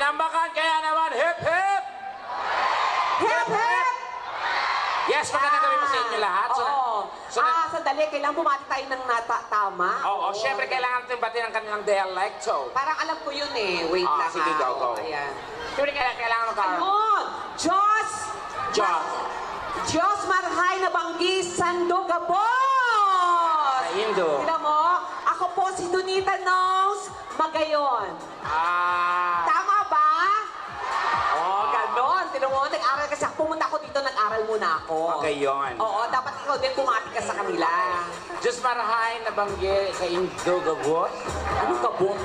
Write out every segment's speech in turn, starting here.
Tinambakan, kaya naman, hip hip! Hip, hip! Yes, magandang gabi po sa inyo lahat. Sandali, kailangan bumati tayo ng tama. Oo, syempre kailangan natin batin ang kanilang dialecto. Parang alam ko yun eh. Wait lang. Sige, go, go. Ayan. Syempre kailangan magkaroon. Ayun! Diyos! Diyos! Diyos marhay na banggi Sandogabos! Indo. Tignan mo, ako po si Donita Nose Magayon. Tama ba? Oh, ganon. Tignan mo, nag-aral kasi ako. Pumunta ako dito, nag-aral muna ako. Magayon. Oo, dapat ikaw din bumati ka sa kanila. Diyos marahay na banggi sa Indo Gabos. Anong gabos?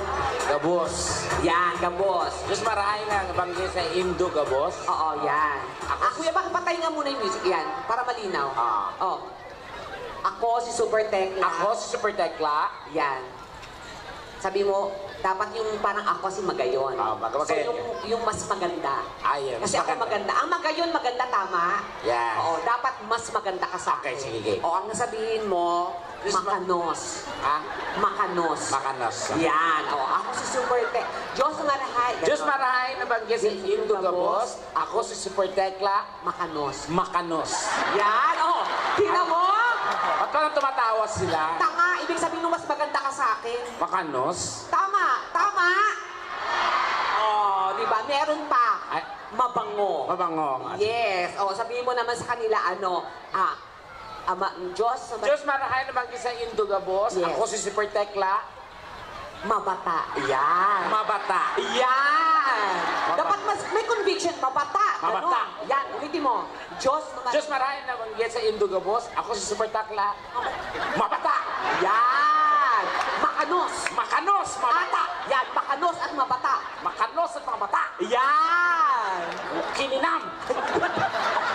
Gabos. Yan, gabos. Diyos marahay na banggi sa Indo Gabos. Oo, yan. Kuya, bakit patay nga muna yung music? Yan, para malinaw. Oh. Ako si Super Tekla. Ako si Super Tekla. Yan. Sabi mo, dapat yung parang ako si Magayon. So yung mas maganda. Ayun, Kasi ako maganda. Ang Magayon, maganda, tama? Yes. Oo, dapat mas maganda ka sa akin. Okay, sige. O, ang nasabihin mo, Makanos. Ha? Makanos. Makanos. Yan. O, ako si Super Tekla. Diyos marahay. Diyos marahay na banggi sa Indo Gabos. Ako si Super Tekla. Makanos. Makanos. Yan. O, tingnan mo. Ba't parang tumatawa sila? Tanga, ibig sabihin mo mas maganda ka sa akin. Makanos? Tama, tama. Oh, di ba? Meron pa. Ay, Mabango. mabango. Yes. Oh, sabihin mo naman sa kanila Diyos, Diyos marahay na banggi sa Indo Gabos. Yes. Ako si Super Tekla. mabata. Yan. Mabata. Yan. Dapat mas may conviction, mabata. Mabata. Ganon. Yan, ulitin mo. Diyos marahay na banggi sa Indo Gabos. Ako si Super Tekla. Mabata. Yan. Makanos. Makanos. Mabata. Yan, makanos at mabata. Makanos at mabata. Yan. Kininam.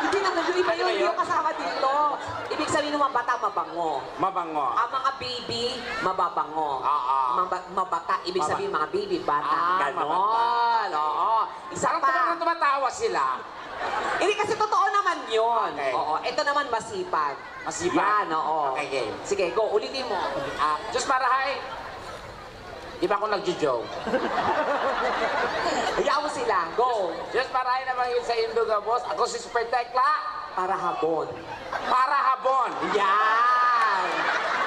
Hindi naman yung iba yun, yung kasama dito. Ibig sabihin ng mabata, mabango. Mabango. Ang mga baby, mababango. Oo. Mabata, ibig sabihin mga baby, bata. Ganon. Mabata. Oo. Isa Parang pa. tumatawa sila. Hindi kasi totoo naman yun. Okay. Oo. Ito naman masipag. Masipag? Yan, oo. Okay, game. Sige, go. Ulitin mo. Diyos marahay. Di ba ako nagjo-joke? Hayaan mo sila. Go. Diyos marahay na banggi sa Indo Gabos. Ako si Super Tekla. Para habon. Para habon. Yan.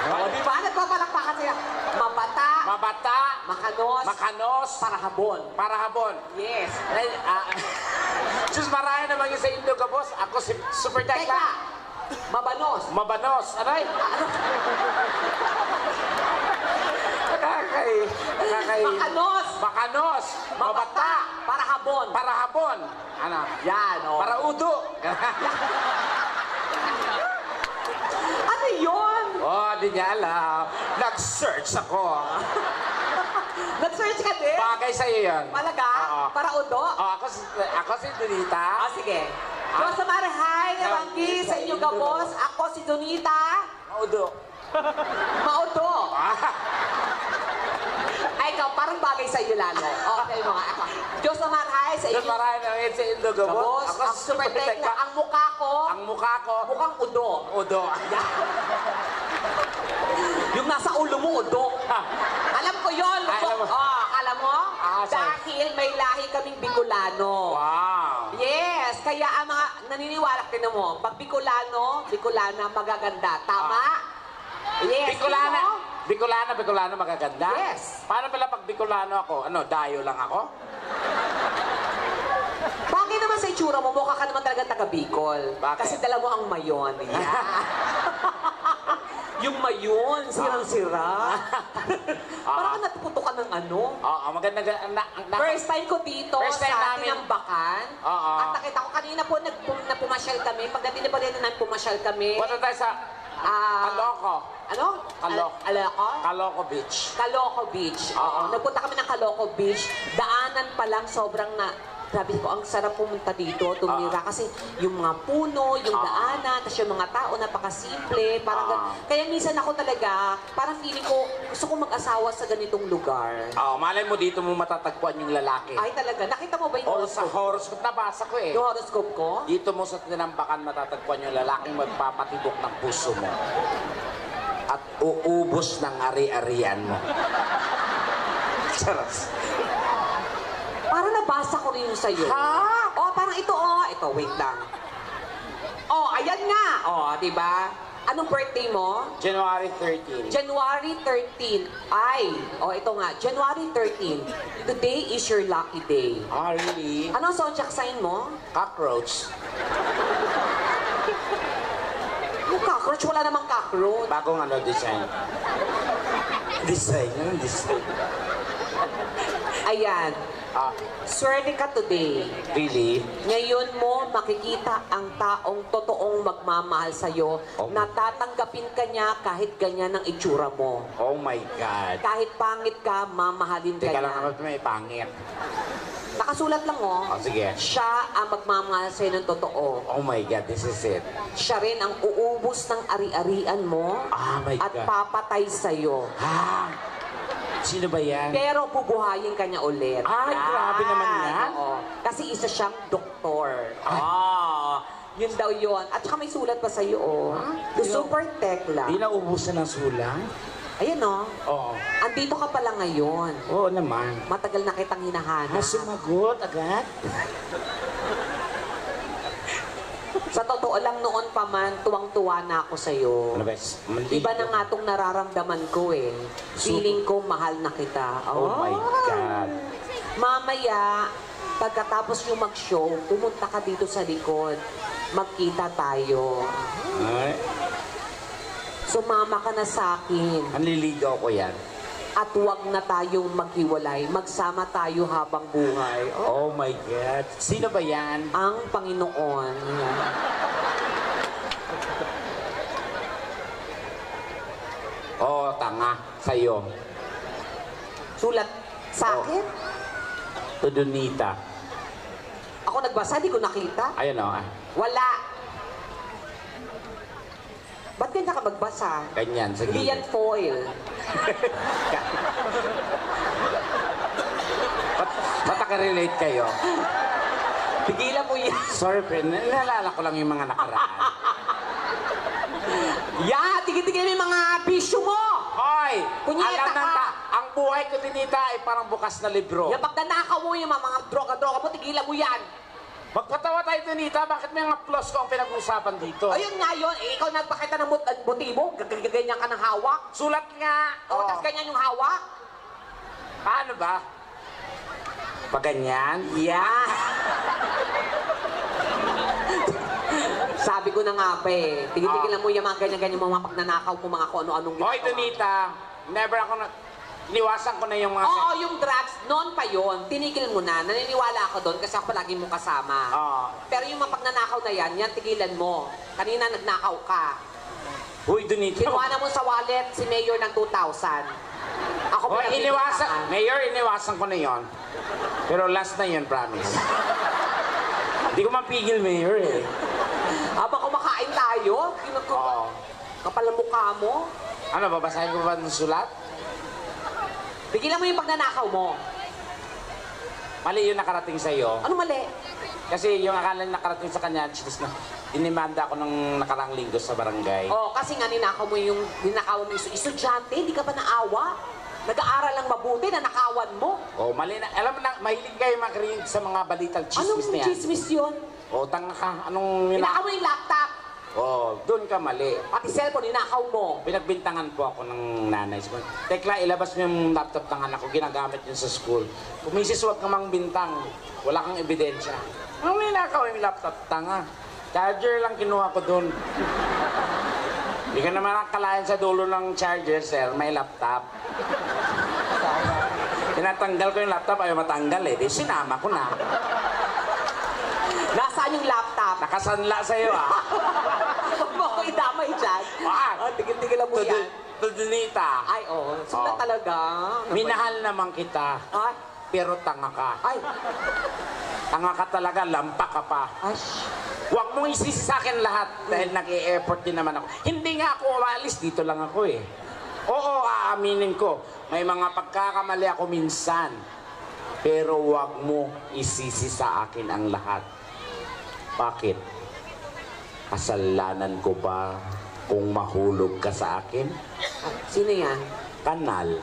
O, di ba? Nagpapalakpakan sila. Mabata. Mabata. Makanos. Makanos. Para habon. Para habon. Yes. Diyos marahay na banggi sa Indo Gabos. Ako si Super Tekla. Teka. Mabanos. Mabanos. Aray. Nakakay. Makanos. Makanos. Mabata. Para habon. Para habon. Ano? Yan, o. Para udo. Ano yun? Oh, di niya alam. Nag-search ako. Nag-search ka din? Bagay sa'yo yan. Malaga? Oo. Para udo? Ako si Donita. Sige. Diyos sa marahay, nabanggi sa inyong gabos. Ako si Donita. Udo. Maudo. Ay, ikaw, parang bagay sa iyo lalo. Okay, mga ako. Diyos na marahay sa Diyos inyo. marahay na banggi sa Indo Gabos. Gabos, Ako ang si super tekla. Ang mukha ko, Ang mukha ko. mukhang udo. Udo. Yung nasa ulo mo, udo. Alam ko yun. Alam mo. Alam mo? Sorry. Dahil may lahi kaming Bicolano. Wow. Yes, kaya ang mga naniniwala, tinan mo, pag Bicolana magaganda. Tama? Yes. Bicolana magaganda? Yes. Paano pala pag Bicolano ako? Ano, dayo lang ako? Bakit naman sa itsura mo, mukha ka naman talaga taga-Bicol. Bakit? Kasi dala mo ang mayon. Yeah. Yung mayon, sirang-sira. Parang natuputo ka ng ano. Oo, maganda. First time ko dito First time sa namin. Tinambakan. Oo. At nakita ko kanina po pumasyal kami. Pagdating na pa rin namin pumasyal kami. Punta tayo sa Calooco. Ano? Calooco? Calooco Beach. Calooco Beach. Oo. Nagpunta kami ng Calooco Beach. Daanan pa lang sobrang sabi ko, ang sarap pumunta dito, tumira. Kasi yung mga puno, yung daanan, tapos yung mga tao, napakasimple. Parang kaya minsan ako talaga, parang feeling ko, gusto ko mag-asawa sa ganitong lugar. Malay mo dito mo matatagpuan yung lalaki. Ay talaga, nakita mo ba yung O sa horoscope, nabasa ko eh. Yung horoscope ko? Dito mo sa Tinambakan matatagpuan yung lalaking magpapatibok ng puso mo. At uubos ng ari-arian mo. Charas. Parang nabasa ko rin yung sa'yo. Ha? Oh, parang ito, oh. Ito, wait lang. Oh, ayan nga. Oh, di ba? Anong birthday mo? January 13. January 13. Ay, oh, ito nga. January 13. Today is your lucky day. Ah, really? Anong zodiac sign mo? Cockroach. Yung cockroach, wala namang cockroach. Bagong ano, design. Design? Anong design? Ayan. Ah, Swerte ka today. really? Ngayon mo makikita ang taong totoong magmamahal sa'yo Oh. na tatanggapin ka niya kahit ganyan ang itsura mo. Oh my God. Kahit pangit ka, mamahalin ka Teka lang niya. naman may pangit. Nakasulat lang oh. Oh, sige. Siya ang magmamahal sa'yo ng totoo. Oh my God, this is it. Siya rin ang uubos ng ari-arian mo Ah, my at God. papatay sa'yo. Ha? Sino ba yan? Pero bubuhayin ka niya ulit. Ay, grabe naman yan. Oo. Kasi isa siyang doktor. Yun daw yun. At saka may sulat pa sa'yo, oh. The Di na- super tekla. Di na ubusan ng sulang? Ayan, oh. Oo. Andito ka pala ngayon. Oo naman. Matagal na kitang hinahanap. Sumagot agad? Sa totoo lang noon pa man, tuwang-tuwa na ako sa'yo. Ano ba? Iba na nga itong nararamdaman ko eh. Feeling ko mahal na kita. Oh my God. Mamaya, pagkatapos yung mag-show, pumunta ka dito sa likod. Magkita tayo. Ay, Sumama ka na sa akin. ang liligaw ko yan. At huwag na tayong maghiwalay. Magsama tayo habang buhay. Oh my God. Sino ba yan? Ang Panginoon. Oh, tanga. Sa'yo. Sulat sa akin? To Donita. Ako nagbasa, di ko nakita. Ayun o. Wala. Ba't ganyan ka magbasa? Ganyan, sa Hindi yan gilid. foil. Ba't relate kayo? Tigilan mo yan. Sorry, friend. Nalala ko lang yung mga nakaraan. Tigil-tigil yung mga bisyo mo! Hoy! Punyeta Alam ng ka! ang buhay ko, Donita, ay parang bukas na libro. Yung pagdanakaw mo yung mga droga-droga mo, tigilan mo yan! Magpatawa tayo, Donita. Bakit may mga plus ko ang pinag-uusapan dito? Ayun nga yun, ikaw nagpakita ng buti mo, ganyan ka ng hawak. Sulat nga. O, tas ganyan yung hawak. Paano ba? Pag ganyan? Yeah. Sabi ko na nga pa eh, tigil-tigilan mo yung mga ganyan-ganyan mga pagnanakaw mo, mga kung ano-anong Hoy, Donita. Never ako na... Iniwasan ko na yung mga... Oo, yung drugs, noon pa yon, tinigil mo na. Naniniwala ako doon kasi ako palagi mo kasama. Oo. Pero yung mga pagnanakaw na yan tigilan mo. Kanina nagnakaw ka. Uy, Donita. Kinuha na mo sa wallet si Mayor ng 2,000. Ako Hoy, iniwasan... Mayor, iniwasan ko na yon. Pero last na yun, promise. Hindi ko mapigil, Mayor eh. Habang kumakain tayo, Oo. kapal ang mukha mo. Ano, babasahin ko ba ng sulat? Tigilan mo yung pagnanakaw mo. Mali yung nakarating sa'yo. Ano mali? Kasi yung akala nakarating sa kanya, chismis na, inimanda ako ng nakarang linggo sa barangay. Oh, kasi nga ninakaw mo yung estudyante, hindi ka ba naawa? Nag-aaral lang mabuti, nanakawan mo. Oh, mali na. Alam mo na, mahilig kayo makarinig sa mga balitang chismis Anong na yan. chismis yun? Oh, tanga ka. Anong Ninakaw mo yung laptop, Oh, doon ka mali. pati cellphone, ninakaw mo. Pinagbintangan po ako ng nanay. Sabi, Tekla, ilabas mo yung laptop ng anak ko. Ginagamit yun sa school. Kumisis, huwag ka mang bintang. Wala kang ebidensya. Anong ninakaw yung laptop? Tanga. Charger lang kinuha ko doon. Hindi ka naman nakalayan sa dulo ng charger, sir. May laptop. Tinatanggal ko yung laptop, ayaw matanggal eh. Di sinama ko na. Nasaan yung laptop? Nakasanla sa'yo ah. Huwag mo ako idamay dyan. Ah, Tigil-tigilan mo yan. Tudunita. Ay, sulat Oh. talaga. Minahal naman kita, Ay, pero tanga ka. ay, Tanga ka talaga, lampa ka pa. ay. Huwag mong isisi sa akin lahat dahil nag-e-effort din naman ako. Hindi nga ako umalis, dito lang ako eh. Oo, aaminin ko. May mga pagkakamali ako minsan. Pero huwag mo isisi sa akin ang lahat. Bakit? Kasalanan ko ba kung mahulog ka sa akin? Sino yan? Kanal.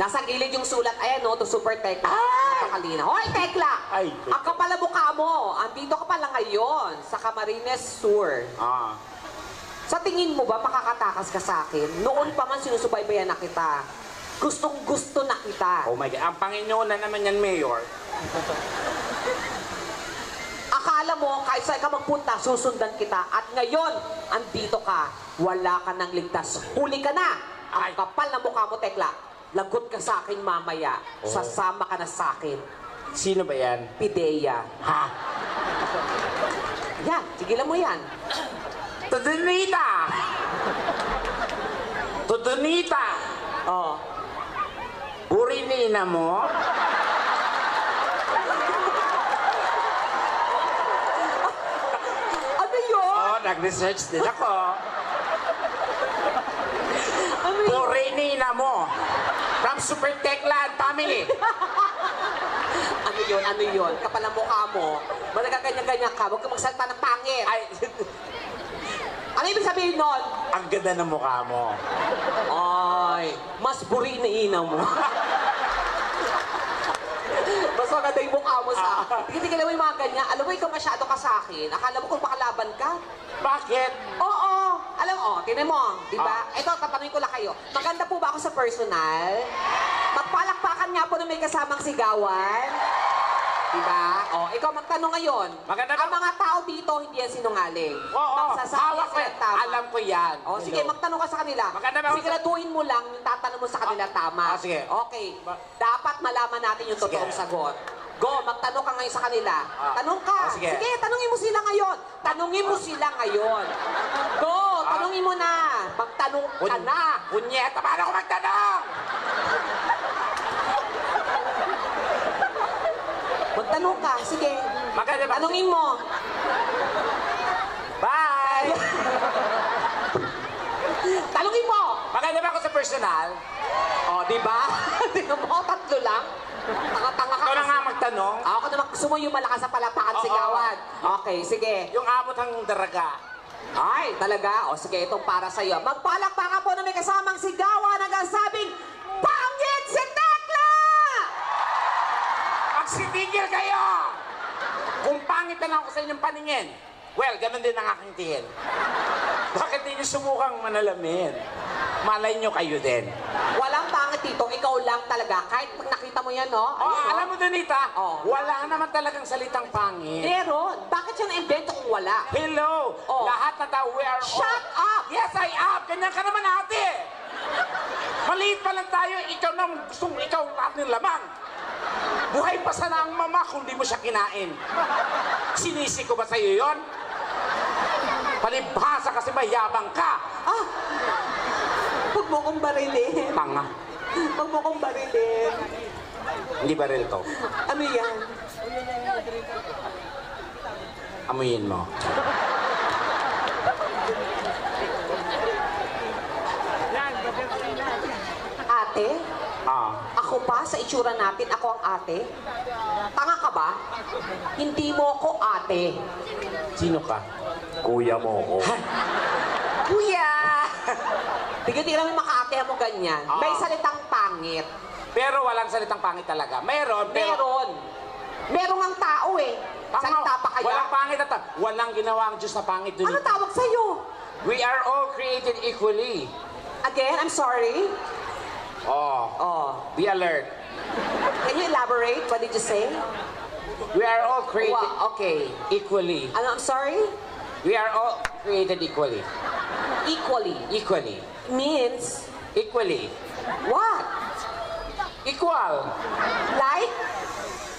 Nasa gilid yung sulat, ayan no, to Super Tekla. Ay! Napakalina. Hoy, Tekla! Ay, Ang kapal na mukha mo. Andito ka pala ngayon sa Camarines Sur. Ah. Sa tingin mo ba makakatakas ka sa akin? Noon pa man sinusubaybayan na kita. Gustong gusto na kita. Oh my God. Ang Panginoon na naman yan, Mayor. Akala mo, kahit saan ka magpunta, susundan kita. At ngayon, andito ka. Wala ka nang ligtas. Huli ka na. Ang Ay. kapal na mukha mo, Tekla. Lagot ka sa akin mamaya. Oh. Sasama ka na sa akin. Sino ba yan? Pideya. Ha? Yan, tigilan mo yan. Tudunita! Tudunita! Oh. Burinina mo? Ano yun? Oh, nag-research din ako. Ano yun? Burinina mo. From Super Tekla and Family. Ano yun? Ano yun? Kapal ang mukha mo. Ba't nagkaganyan-ganyan ka? Huwag ka magsalita ng pangit. Ay, Ano ibig sabihin nun? ang ganda ng mukha mo. Ay, mas buri na inaw mo. Mas maganda yung mukha mo sa... Tigil-tigilan mo yung mga ganyan. Alam mo, ikaw masyado ka sa akin. Akala mo kung makalaban ka? Bakit? Oo. Alam mo, tinan mo. Di ba? Ito, tatanungin ko lang kayo. Maganda po ba ako sa personal? Magpalakpakan nga po na may kasamang sigawan. Di ba? O, ikaw magtanong ngayon. Maganda ba? Ang mga tao dito, hindi yan sinungaling. Oo, Magsasabi hawak ko sila yan. tama. Alam ko yan. O, sige, Hello. magtanong ka sa kanila. Maganda ba ako sa- Siguraduhin mo lang yung tatanong mo sa kanila tama. sige. Okay. Dapat malaman natin yung totoong Sige. sagot. Go, magtanong ka ngayon sa kanila. Tanong ka. sige. Sige, tanungin mo sila ngayon. Tanungin mo sila ngayon. Go, tanungin mo na. Magtanong ka na. Punyeta, paano ko magtanong? Magtanong ka. Sige. Maganda ba? Tanungin mo. Bye! Tanungin mo. Maganda ba ako sa personal? O, di ba? Tingnan mo, tatlo lang. Tanga-tanga ka. Ikaw na kasi. nga magtanong. Ako naman, gusto mo yung malakas sa palapakan Oo. sigawan. Okay, sige. Yung abot ng daraga. Ay, talaga? O sige, itong para sa'yo. Magpalakpakan po na may kasamang sigawan hanggang sabing, Pangit si Tekla! Magsitigil kayo! Kung pangit na lang ako sa inyong paningin, well, ganun din ang aking tingin. Bakit di nyo subukang manalamin? Malay nyo kayo din. Walang pangit dito, ikaw lang talaga. Kahit pag nakita mo yan, no? Oh, Ayun, no? alam mo, Donita, Oh. wala naman talagang salitang pangit. Meron. Bakit siya na-invento kung wala? Hello! Oh. Lahat na tao, we are Shut all... up! Yes, I am! Ganyan ka naman, ate! Maliit pa lang tayo, ikaw na gustong ikaw lahat ng lamang. Buhay pa sana ang mama kung di mo siya kinain. Sinisi ko ba sa'yo yon? Palibhasa kasi mayabang ka. Ah! Huwag mo kong barilin. Tanga. Huwag mo kong barilin. Hindi baril to. Ano yan? Amuyin mo. Ate? Ah. Ako pa sa itsura natin, ako ang ate? Tanga ka ba? Hindi mo ako ate. Sino ka? Kuya mo ko. Kuya! Tigil-tigil mo makaate mo ganyan. Ah. May salitang pangit. Pero walang salitang pangit talaga. Meron, pero... Meron. Meron ang tao eh. Salita pa kaya? Walang pangit at walang ginawa ang Diyos na pangit dun. Ano tawag sa'yo? We are all created equally. Again, I'm sorry. Oh, Oh. be alert. Can you elaborate? What did you say? We are all created Okay. equally. Ano, I'm sorry? We are all created equally. Equally. Equally. Means Equally. what? Equal. Like?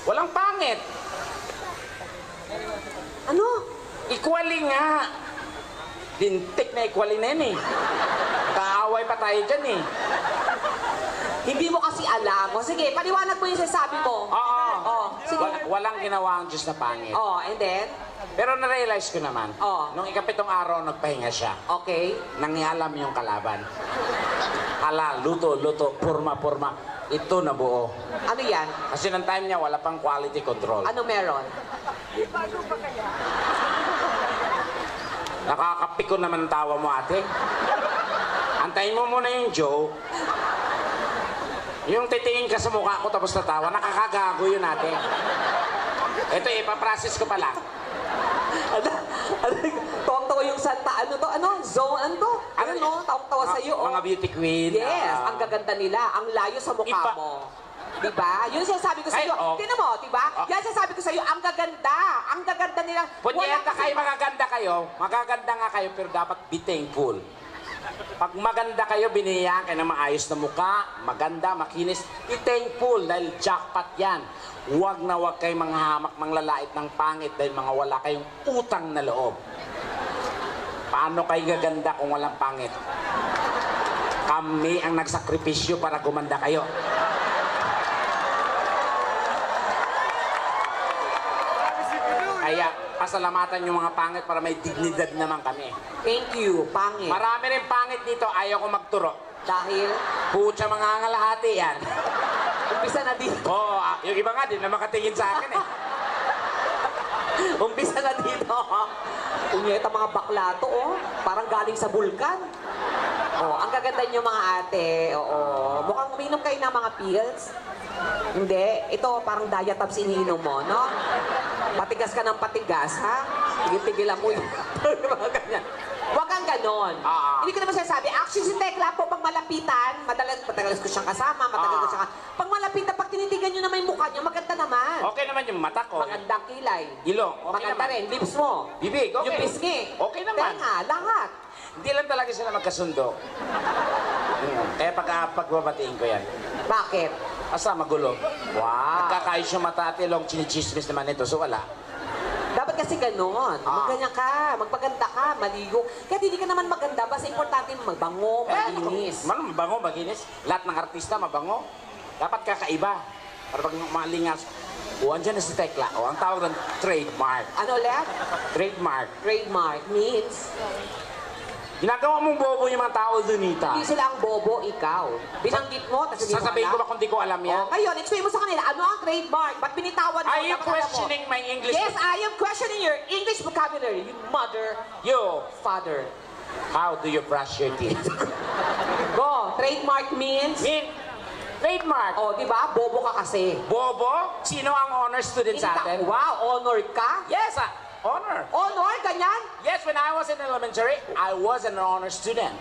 Walang pangit. Ano? Equally nga. Dintik na equally na yan eh. Kaaway pa tayo dyan eh. Hindi mo kasi alam. O sige, paliwanag mo yung sinasabi mo. Oo. Oh, sige. Walang ginawa ang Diyos na pangit. Oh, and then? Pero na-realize ko naman, Oo. nung ikapitong araw nagpahinga siya, Okay. nangialam yung kalaban. Hala, luto, purma. Ito nabuo. Ano yan? Kasi ng time niya, wala pang quality control. Ano meron? Nakakapikon naman ang tawa mo, ate. Antayin mo muna yung joke. Yung titingin ka sa mukha ko tapos natawa, nakakagago yun ate. Ito ipaprocess ko pa lang. Tawang-tawa yung santa, ano to? Ano? Zone, ano to? Ano no? Tawang-tawa sa'yo, oh. Mga beauty queen. Yes, ang gaganda nila. Ang layo sa mukha Iba. mo. Diba? Yun sinasabi ko sa'yo. Ay, oh. Tingnan mo, diba? Oh. Yan sinasabi ko sa'yo, ang gaganda. Ang gaganda nila. Punyeta kasi- kayo, magaganda nga kayo, pero dapat be thankful. Pag maganda kayo, biniyayaan kayo ng maayos na mukha, maganda, makinis, be thankful dahil jackpot yan. Huwag na huwag kayo mga hamak, manglalait ng pangit dahil mga wala kayong utang na loob. Paano kayo gaganda kung walang pangit? Kami ang nagsakripisyo para gumanda kayo. Kaya pasalamatan yung mga pangit para may dignidad naman kami. Thank you, pangit. Marami rin pangit dito, ayaw ko magturo. Dahil, Pucha mga ngalahati yan. umpisa na dito. Oo, yung iba nga din na makatingin sa akin eh. Umpisa na dito. Unyeta mga bakla to, oh. Parang galing sa bulkan. Oh, ang gaganda niyo mga ate. Oo. Mukhang uminom kayo ng mga pills. Hindi. Ito, parang diatabs iniinom mo, no? Patigas ka ng patigas, ha? Tigil-tigilan mo yun. Mga ganyan. Huwag kang ganon. Hindi ko naman sinasabi. Actually, si Tekla po, pag malapitan, matagal ko siyang kasama, matagal ko siyang pag malapitan, pag tinitigan niyo naman yung mukha niyo, maganda naman. Okay naman yung mata ko. Magandang kilay. Ilong, okay Maganda naman. rin. Lips mo. Bibig, okay. Yung pisngi. Okay naman. Tenga, lahat. Hindi lang talaga sila magkasundo. Kaya pagbabatiin ko yan. Bakit? Asa magulo. Wow. Nagkakayos yung mata at ilong, chinichismis naman ito, so wala. Dapat kasi ganon. Magganyan ka, magpaganda ka, maligo. Kaya hindi ka naman maganda, basta importante magbango, malinis. Mabango, maginis. Lahat ng artista mabango. Dapat kakaiba. Para pag malingas. O, andyan na si Tekla. O, ang tawag ng trademark. Ano ulit? Trademark. Trademark means, Ginagawa mong bobo yung mga tao, Dunita. hindi sila ang bobo, ikaw. Binanggit mo, tapos hindi mo Sasabihin ko alam. ba kung di ko alam yan? Ngayon, explain mo sa kanila, ano ang trademark? Ba't binitawan mo? Are you Dapat alam mo. questioning my English? Yes, I am questioning your English vocabulary. You mother, You, father. how do you brush your teeth? Go. Trademark means? Trademark. Oh, di ba? Bobo ka kasi. Bobo? Sino ang honor student sa atin? Wow, honor ka? Yes, honor. Honor, ganyan? Yes, when I was in elementary, I was an honor student.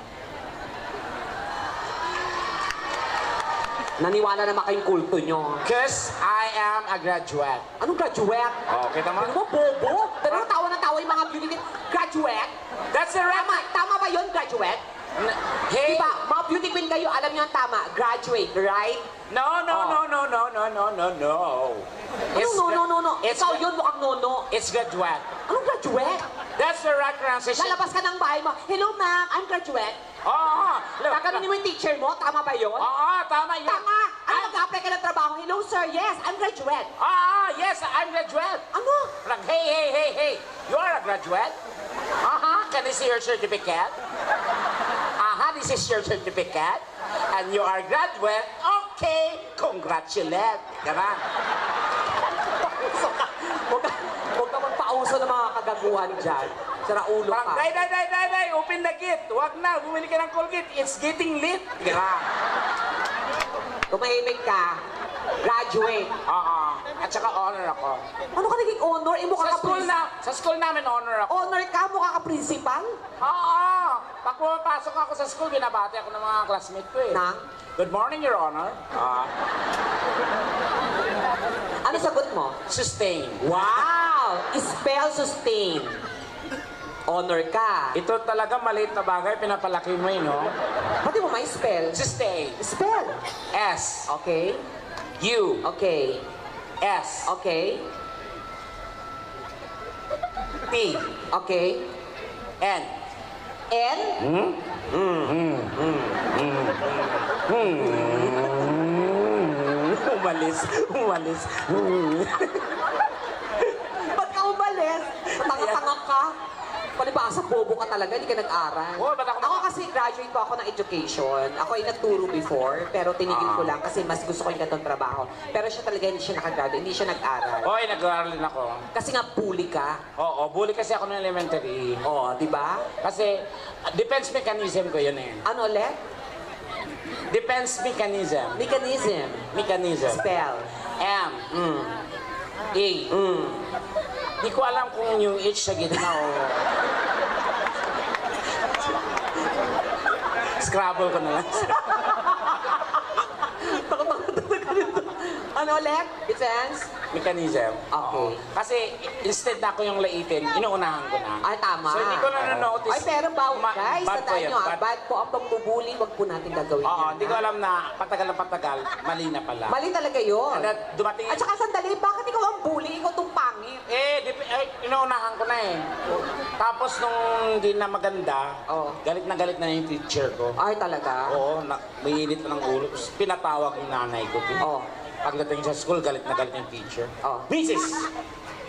Naniwala naman kayong kulto nyo. Because I am a graduate. Anong graduate? Oh, kita mo? Ano mo, bobo? Pero tawa na tawa yung mga beauty. Graduate? That's the right... Tama ba yun, graduate? Hey! Diba, mga beauty queen kayo, alam nyo ang tama. Graduate, right? No. No. It's Ikaw yun, mukhang no. It's graduate. Anong graduate? That's the right pronunciation. Lalabas ka ng bahay mo. Hello, ma'am, I'm graduate. Oo. Kakaroon mo yung teacher mo, tama ba yun? Oo, tama yan. Tama! Ano, mag-apply ka ng trabaho? Hello, sir, yes, I'm graduate. Yes, I'm graduate. Ano? Like, hey. You are a graduate? Can I see your certificate? This is your certificate. And you are graduate? Okay, congratulate. Diba? Huwag ka magpauso ng mga kagaguhan dyan. Sira ulo Parang, ka. day, open the gate. Huwag na, bumili ka ng Colgate. It's getting late. Diba? Tumahimik ka. Graduate. At saka honor ako. Ano ka naging honor? Eh, mukha ka Sa school namin honor ako. Honor ka? Mukha ka principal? Pag pumapasok ako sa school, binabati ako ng mga classmate ko eh. Nang? Good morning, Your Honor. Ano sagot mo? Sustain. Wow! Spell sustain. Honor ka. Ito talaga maliit na bagay, pinapalaki mo eh, no? Pati mo may spell? Sustain. Spell. S. Okay. U. Okay. S. Okay. T. Okay. N. N? Umalis. Ba't ka umalis? Tanga-tanga ka? Palibasa, bobo ka talaga, hindi ka nag-aral. Oo, ba't ako kasi graduate po ako ng education. Ako ay nagturo before, pero tinigil ko lang kasi mas gusto ko yung ganitong trabaho. Pero siya talaga hindi siya nakagraduate, hindi siya nag-aral. Oy, nag-aaral din ako. Kasi nga bully ka. Oo, bully kasi ako ng elementary. Oo, di ba? Kasi, defense mechanism ko yun eh. Ano ulit? Defense mechanism. Mechanism. Mechanism. Spell. M. Mm. A. Mm. Di ko alam kung yung H sa gitna o... Scrabble ko na lang. Ano ulit? Defense? Mechanism. Okay. Kasi instead na ako yung laitin, inuunahan ko na. Ay, tama. So hindi ko na notice. Ay, pero guys, bad po tandaan yun. nyo, bad po ang pagbubuli, wag po natin gagawin Oo, yan, hindi ko ha? alam na patagal na patagal, mali na pala. Mali talaga yun. And then, dumating At saka sandali, bakit ikaw ang bully? Ikaw tong pangit. inuunahan ko na eh. Tapos nung hindi na maganda, Oo. galit na yung teacher ko. Ay, talaga? Oo, may init na ng ulo. Tapos pinatawag yung nanay ko. Oo. Pagdating sa school, galit na yung teacher. Oo. Mrs.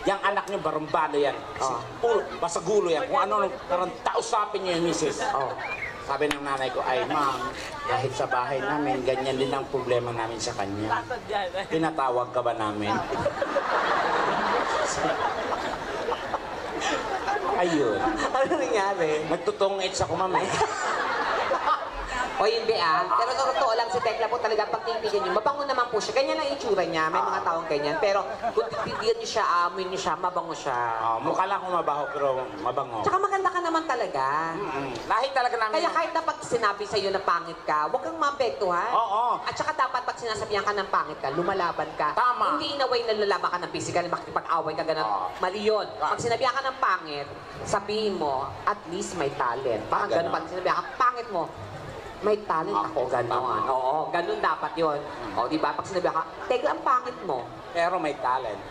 Yang anak niyo barumbado yan. Oo. Ulo, basagulo yan. Kung ano, parang tausapin niyo yung Mrs. Oo. Sabi ng nanay ko, ay ma'am, kahit sa bahay namin, ganyan din ang problema namin sa kanya. Pinatawag ka ba namin? Ayun. Ano nangyari? Nagtutong-its ako, ma'am eh. O hindi pero totoo lang si Tekla po talaga pag titigan niyo, mabango naman po siya. Ganyan lang yung itsura niya, may mga taong ganyan. Pero kung titigan niyo siya, amoy niyo siya, mabango siya. Mukha lang akong mabaho, pero mabango. Tsaka maganda ka naman talaga. Lahi talaga namin. Kaya kahit na pag sinabi sa'yo na pangit ka, huwag kang maapektuhan. Oo. At saka dapat pag sinasabihan ka ng pangit ka, lumalaban ka. Tama. Hindi inaway na lalaban ka ng physical, makikipag-away ka ganun. Oo. Mali yun. Pag sinabihan ka ng pangit, sabihin mo, at least may talent. Parang ganun. Ganun. Pag sinabihan ka, pangit mo, may talent ako, gano'n. Tama. Oo, ganun dapat yun. O, di ba? Pag sinabihan ka, Tekla, ang pangit mo. Pero may talent.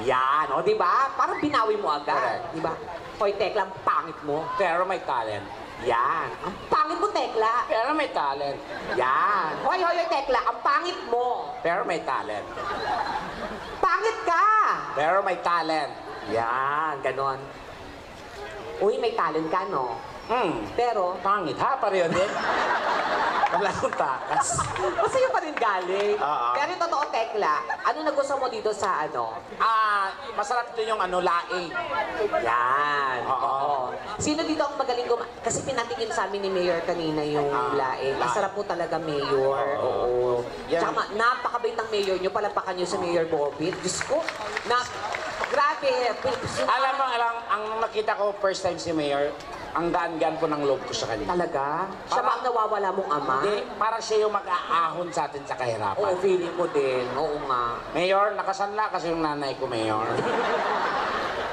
Yan, o, di ba? Parang binawi mo agad. Correct. Di ba? Hoy, Tekla, ang pangit mo. Pero may talent. Yan. Ang pangit mo, Tekla. Pero may talent. Yan. Hoy, Tekla, ang pangit mo. Pero may talent. Pangit ka. Pero may talent. Yan, ganon. Uy, may talent ka, no? Pero, Pangit ha, pareho din. Wala akong takas. masaya pa rin galing. Oo. Pero yung totoo, Tekla, ano nagustuhan mo dito sa ano? Masarap ito yung laing. Yan. Oo. Sino dito ang magaling kasi pinatingin sa amin ni Mayor kanina yung laing. Ang sarap po talaga, Mayor. Oo. Yan. Tsaka, napakabait ng Mayor nyo. Palapakan nyo sa Mayor Bobit. Diyos ko, grabe. Alam mo, ang nakita ko first time si Mayor, ang gaan-gaan po ng loob ko sa kanya. Talaga? Siya ba ang nawawala mong ama? Hindi, parang siya yung mag-aahon sa atin sa kahirapan. Oo, feeling ko din. Oo nga. Mayor, nakasanla kasi yung nanay ko, Mayor.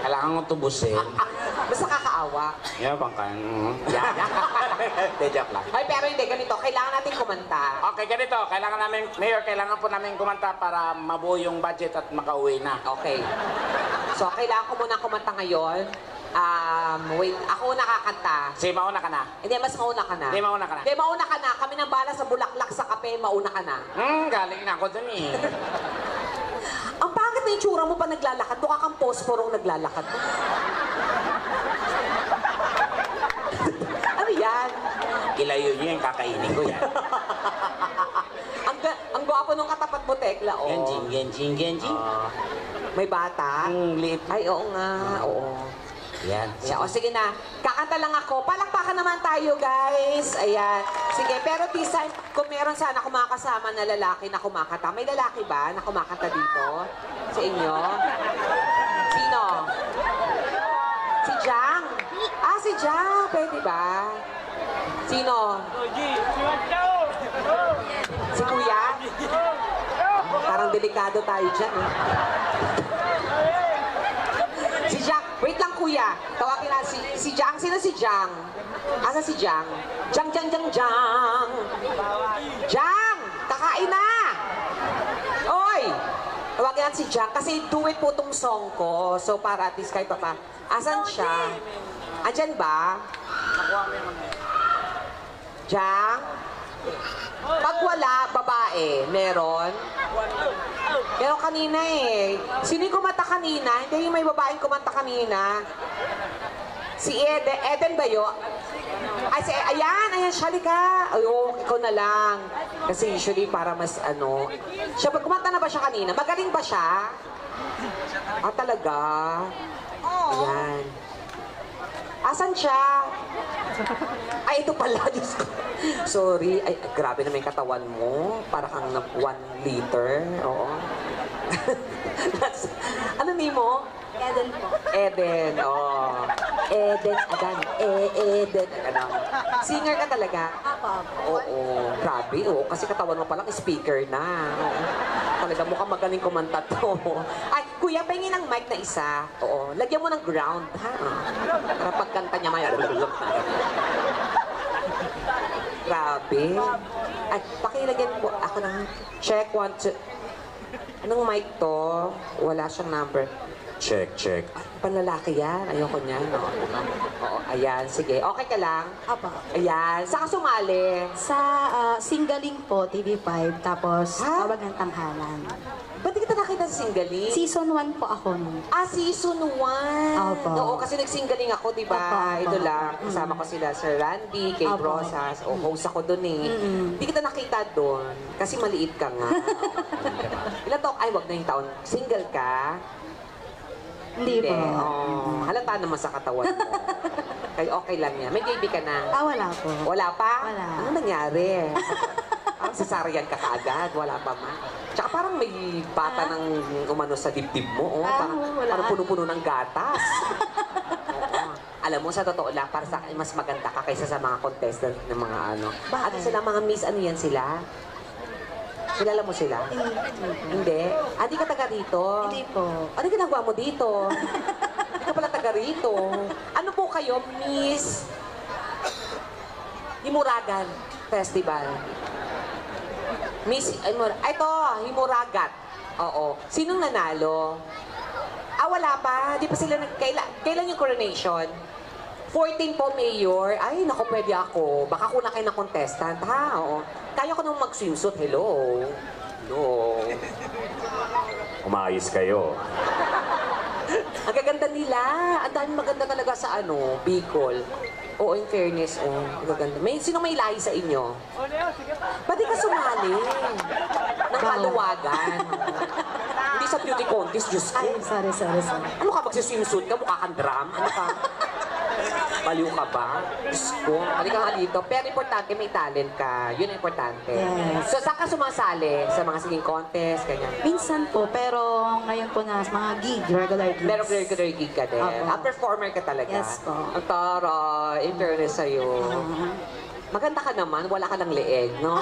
Kailangan kong tubusin. Basta kakaawa. Yan bang kan? Yan. Hindi, joke lang. Ay, pero hindi. Ganito. Kailangan natin kumanta. Okay, ganito. Kailangan namin, Mayor, kailangan po namin kumanta para mabuo yung budget at makauwi na. Okay. So, kailangan ko muna kumanta ngayon. Wait. Ako nakakanta. Sige, mauna ka na. Hindi, mas mauna ka na. Hindi, mauna ka na. Hindi, mauna ka na. Kami nang bala sa bulaklak sa kape, mauna ka na. Galing na ako dun eh. Ang pangit na yung tsura mo pa naglalakad. Mukha kang posporong naglalakad. Ano yan? Ilayo niyo yung kakainin ko yan. Ang gwapo nung katapat mo, Tekla, oh. Genjing. May bata? Ang liit. Ay, oo nga. Oo. Yan. O, sige na. Kakanta lang ako. Palakpakan naman tayo, guys. Ayan. Sige, pero this time, kung meron sana kumakasama na lalaki na kumakanta. May lalaki ba na kumakanta dito? Sa inyo? Sino? Si Jang? Si Jang. Pwede ba? Sino? Si Kuya? Parang delikado tayo dyan, eh. Si Jang, wait lang kuya. Tawagin na si Jang. Sino si Jang? Asa si Jang? Jang. Jang! Kakain na! Oy! Tawagin na si Jang kasi duet po tong song ko. So para at least kahit pa. Asan siya? Andyan ba? Jang? Pag wala, babae, meron? Meron kanina eh. Sino yung kumanta kanina? Hindi yung may babaeng kumanta kanina. Si Eden ba yun? Ayan, Shalika. Ayun, ikaw na lang. Kasi usually para mas ano. Siya, kumanta na ba siya kanina? Magaling ba siya? Talaga? Ayan. Asan siya? Ay, Ay, ito pala, Diyos ko. Sorry. Ay, grabe naman yung katawan mo. Para kang 1 liter. Oo. Ano name mo? Eden po. Eden, oh. Eden, Adan. Eden, Adan. Singer ka talaga? Apo. Oo, grabe. Oo, kasi katawan mo palang speaker na. Oo. Talaga mukhang magaling kumanta to. Ay, kuya, pahingin ng mic na isa. Oo, lagyan mo ng ground, ha? Para pagkanta niya, maya. Grabe. Ay, pakilagyan po ako ng check 1, 2. Anong mic to? Wala siyang number. Check, check. Panlalaki yan. Ayoko niyan. Oo, ayan. Sige. Okay ka lang? Apo. Ayan. Saan ka sumali? Sa Singaling po, TV5, tapos Ha? Tawag ng Tanghalan. Ba't di kita nakita sa singgaling? Season 1 po ako nun. Season 1. Opo. Oo, kasi nagsingaling ako, di ba? Opo, opo. Ito lang. Kasama ko sila, Sir Randy, Kay Opo. Rosas. O, host ako doon eh. Hindi kita nakita doon. Kasi maliit ka nga. Ilan taon? Ay, wag na yung taon. Single ka? Hindi po. Oh, halata naman sa katawan mo. Kaya okay lang yan. May baby ka na? Wala po. Wala pa? Wala. Ano nangyari? Parang cesarean ka kaagad. Wala pa man. Tsaka parang may bata ng umano sa dibdib mo. Oh. Parang, wala. parang puno-puno ng gatas. Oo. Alam mo, sa totoo lang, para sa akin, mas maganda ka kaysa sa mga contestant ng mga ano. Bakit? Ano sila, mga miss, ano yan sila? Kilala mo sila? Hindi. Di ka taga rito? Hindi po. Ano ginagawa mo dito? Hindi ka pala taga rito. Ano po kayo, Miss Himuragan Festival? Miss, ito, Himuragat. Oo. Sinong nanalo? Wala pa. Di pa sila kailan yung coronation? 14 po, Mayor. Ay, naku, pwede ako. Baka kulang kayo ng contestant, ha? Oo. Kaya ko nang mag-swimsuit. Hello. Hello. Umayos kayo. Ang gaganda nila. Ang dami maganda talaga sa Bicol. Oo, in fairness, ang gaganda. Sino may lahi sa inyo? Pwede ka sumali ng kaluwagan. Hindi sa beauty contest, Diyos ko. Ay, sorry. Ano ka, magsiswimsuit ka? Mukha kang drum? Ano ka? Baliw ka ba? Diyos ko, halika nga dito. Pero importante, may talent ka. Yun ang importante. Yes. So, saan ka sumasali? Sa mga singing contest, ganyan? Minsan po, pero ngayon po na mga regular gigs. Meron regular gig ka din. Opo. Performer ka talaga. Yes po. Ang tara, in fairness sa'yo. Maganda ka naman, wala ka ng leeg, no?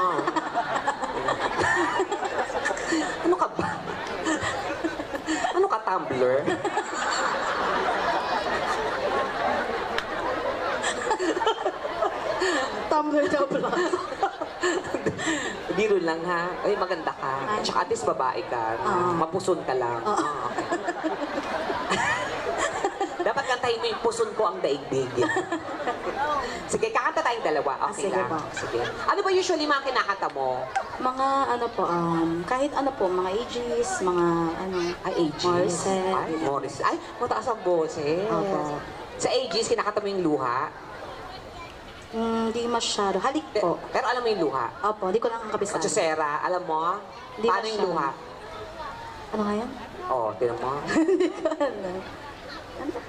Ano ka ba? Ano ka, Tumblr? Tumblr daw po. Biro lang ha. Ay, maganda ka. Tsaka at least babae ka. Mapuson ka lang. Okay. Dapat kantahin mo yung puson ko ang daigdig. Sige, kakanta tayong dalawa. Okay sige lang. po. Sige. Ano ba usually mga kinakanta mo? Mga kahit mga ages, mga Ay, ages. Morissette. Ay, Morissette. Ay, mataas ang boses. Opo. Sa ages, kinakanta mo yung luha. Hindi masyado. Halik po. Pero alam mo yung luha. Opo, hindi ko lang ang O kapisan. Chusera, alam mo? Hindi Paano yung masyado. luha? Ano nga yan? Oo, tinan mo. Hindi ko alam. Ano ba?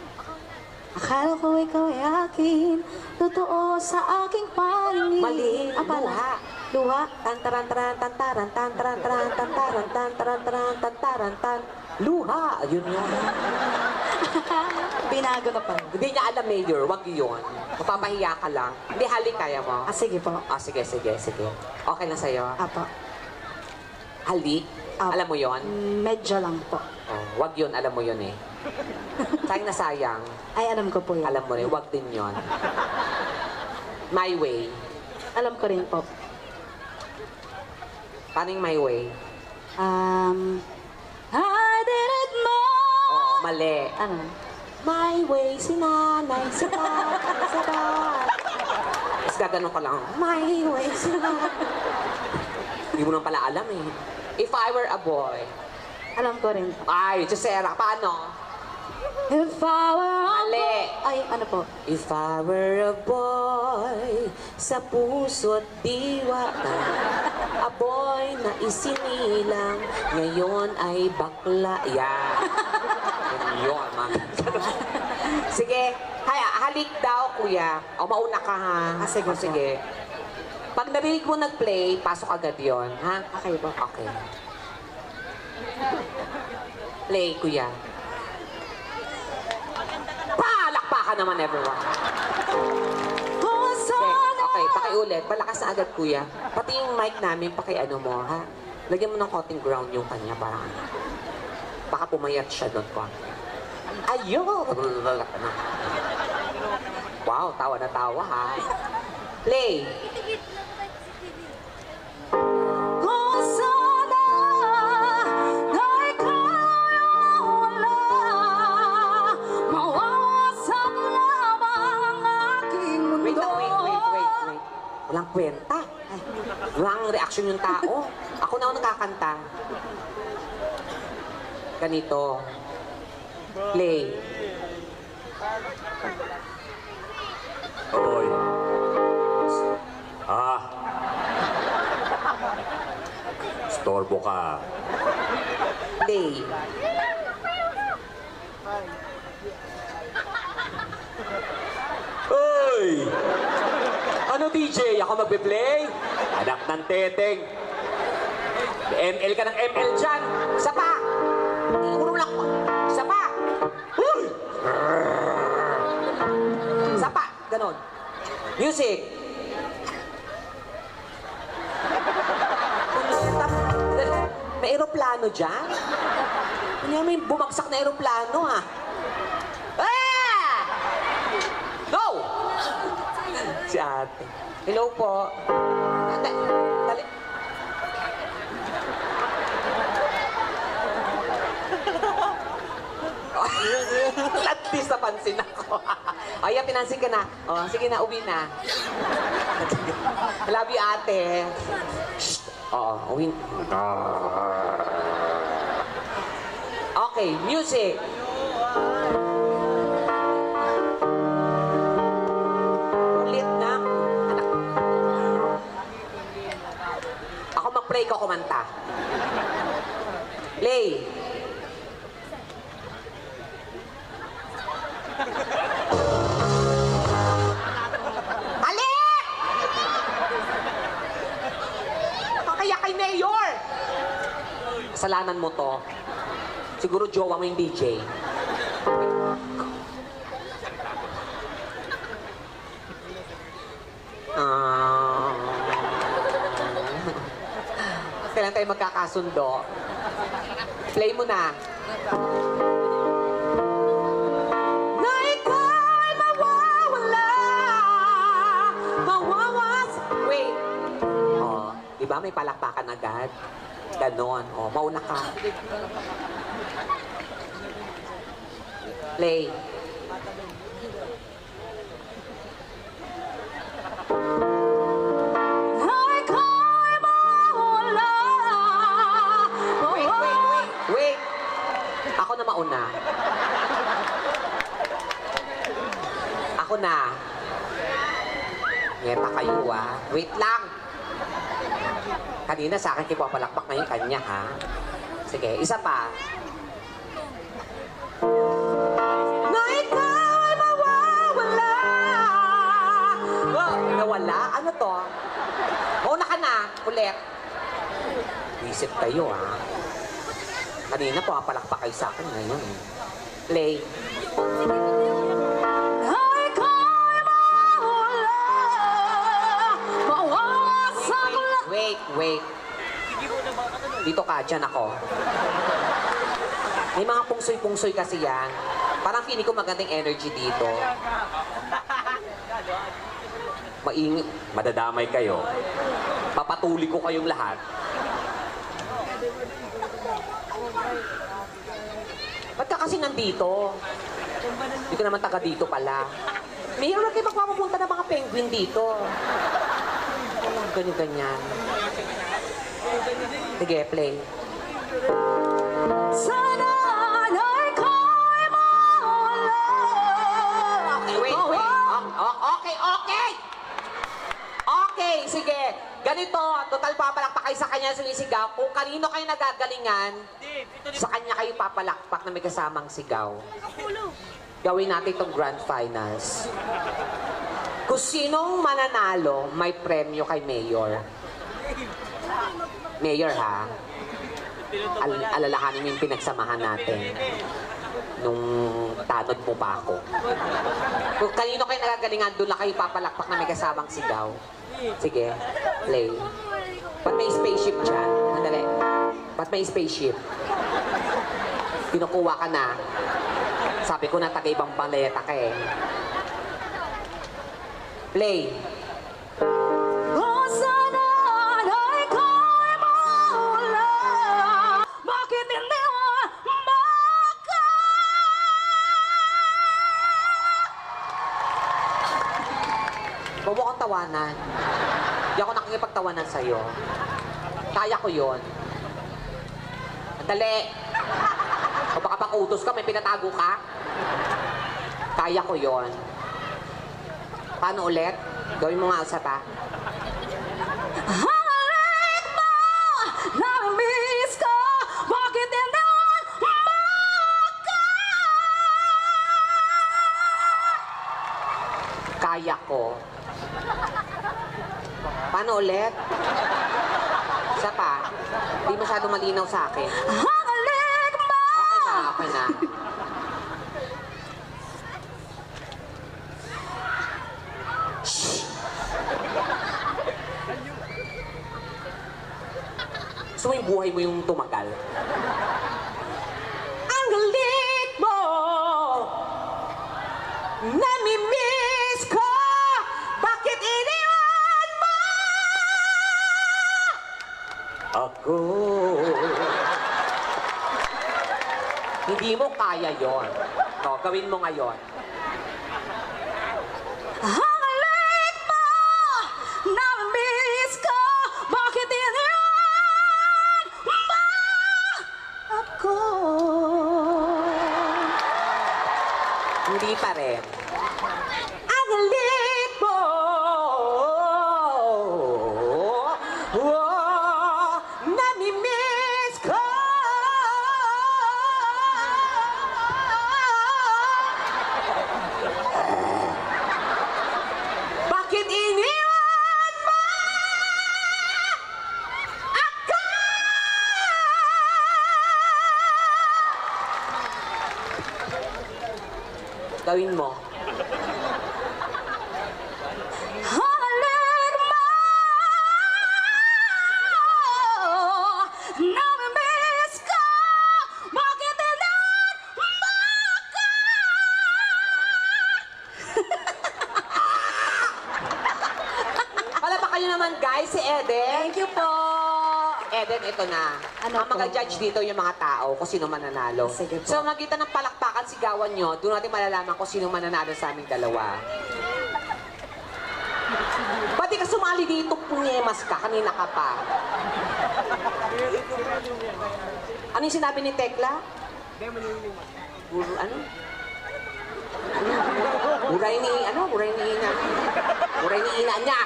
Akala ko ikaw ay akin, totoo sa aking paningin. Mali, Pala? luha. Luha? Tantaran taran tantaran tantaran taran tantaran tantaran taran tantaran tan. Luha, yun yun. Binago na pa. Hindi niya alam, Mayor, wag yun. Mapapahiya ka lang. Hindi, halik kaya mo. Sige po. Sige. Okay na sa'yo. Apo. Halik? Apo. Alam mo yun? Medyo lang po. Wag yun, alam mo yun eh. Sayang na sayang. Ay, alam ko po yan. Alam mo rin, wag din yun. My way. Alam ko rin po. Paano yung my way? I did it more. Oo, mali. Ano? My way, si nanay, si tatay, si dad. Tapos gaganon ka lang, my way, si nanay. Hindi mo naman pala alam eh. If I were a boy. Alam ko rin po. Ay, Chusera, paano? If I were a Mali. Ay, ano po? If I were a boy, sa puso't diwa na, a boy na isinilang, ngayon ay bakla. Yan. Yun, mami. Sige, halik daw, kuya. O, mauna ka, ha? Sige, O, sige. Pag narinig mo nag-play, pasok agad yon, ha? Okay po. Okay. Play, kuya. Palakpakan naman, everyone. Okay, pakiulit. Palakas na agad, kuya. Pati yung mic namin, pakiano mo, ha? Lagyan mo ng cotton ground yung kanya para baka pumayat siya doon ko. Ayun! Wow, tawa na tawa, ha? Play! Kung sana na ika'y wala, mawawasak lamang ang aking mundo. Wait lang, wait. Walang kwenta. Ay, walang reaksyon yung tao. Ako na ako nakakanta. Ganito. Play. Oy. Ah. Storbo ka. Play. Oy! Ano DJ? Ako magbe-play? Anak ng teteng. ML ka ng ML dyan. Isa pa. Iuro lang ko. Isa pa. Uy! Isa pa. Ganon. Music. May aeroplano dyan? Ano may bumagsak na aeroplano, ha? Ah! Go! Si ate. Hello po. Dali. At least napansin ako. Ay, pinansin ka na. Oh, sige na, uwi na. Love you, ate. Shh. Oo, uwi. Okay, music. Ulit na. Anak. Ako mag-play ko kumanta. Play. Alik! Kaya kay Mayor! Kasalanan mo to. Siguro jowa mo yung DJ. Kailan tayo magkakasundo? Play mo na. Na ika'y mawawala, mawawas. Wait. Oh, di ba may palakpakan agad? Ganon. Oh, mauna ka. Play. Na ika'y mawala, Wait. Ako na mauna. Ako na. Ngeta kayo, ah. Wait lang. Kanina sa akin kayo papalakpak na yung kanya, ha? Sige, isa pa. Na ikaw ay mawawala. Wow, nawala? Ano to? Mauna ka na. Ulit. Isip kayo, ha? Kanina po, papalakpak kayo sa akin ngayon. Play. na ika'y mawala, mawawasak Wait. Dito ka, dyan ako. May mga pungsoy-pungsoy kasi yan. Parang feeling ko magandang energy dito. Maingi. Madadamay kayo. Papatuli ko kayong lahat. Ba't ka kasi nandito? Hindi ka naman taga dito pala. Mayroon na kayo magpapapunta ng mga penguin dito. Ganyan-ganyan. Sige, play. sana na ika'y mawala. Wait. Okay. Okay, sige. Ganito, total papalakpak kayo sa kanya sinisigaw. Kung kanino kayo nagagalingan, sa kanya kayo papalakpak na may kasamang sigaw. gawin natin itong grand finals. Kung sinong mananalo, may premyo kay Mayor. Mayor, ha? Alalahanin mo yung pinagsamahan natin nung tanod mo pa ako. Kung kanino kayo nagagalingan, doon lang kayo papalakpak na may kasamang sigaw. Sige, play. Ba't may spaceship dyan? Mandali. Ba't may spaceship? Kinukuha ka na. Sabi ko na taga-ibang baleta ka eh. Play. Kung sana ay ko'y mawala, bakit hindi mo baka? Huwag mo akong tawanan. Hindi ako nakikipagtawanan sa'yo. Kaya ko yon. Dali. O baka pakutos ka, may pinatago ka. Kaya ko yon. Paano ulit? Gawin mo nga isa pa. Halik mo, nami-miss ko, bakit hindi mo baka? Kaya ko. Paano ulit? Isa pa. Hindi masyado malinaw sa akin. Halik mo, Okay na, okay na. Gusto mo yung buhay mo yung tumagal? Ang galit mo! Nami-miss ko! Bakit iniwan mo? Ako. Hindi mo kaya yon. O, gawin mo ngayon. halik mo, nami-miss ko, bakit iniwan mo ako? Hindi pa rin. Ang galit mo! Oh, nami-miss ko! Bakit iniwan mo? Ako! Gawin mo. Halik mo, nami-miss ko, bakit iniwan mo ako? Wala ba kayo naman guys, si Eden? Thank you po. Eden, ito na. Ano Ang mga po? judge dito yung mga tao kung sino mananalo. Sige po. So, magitan ng palakpakan, sigawan nyo, doon natin malalaman kung sino mananalo sa aming dalawa. Ba't di ka sumali dito, punyemas ka? Kanina ka pa. Ano yung sinabi ni Tekla? Ano? Buray ni, ano? Buray ni Ina. Buray ni Ina niya.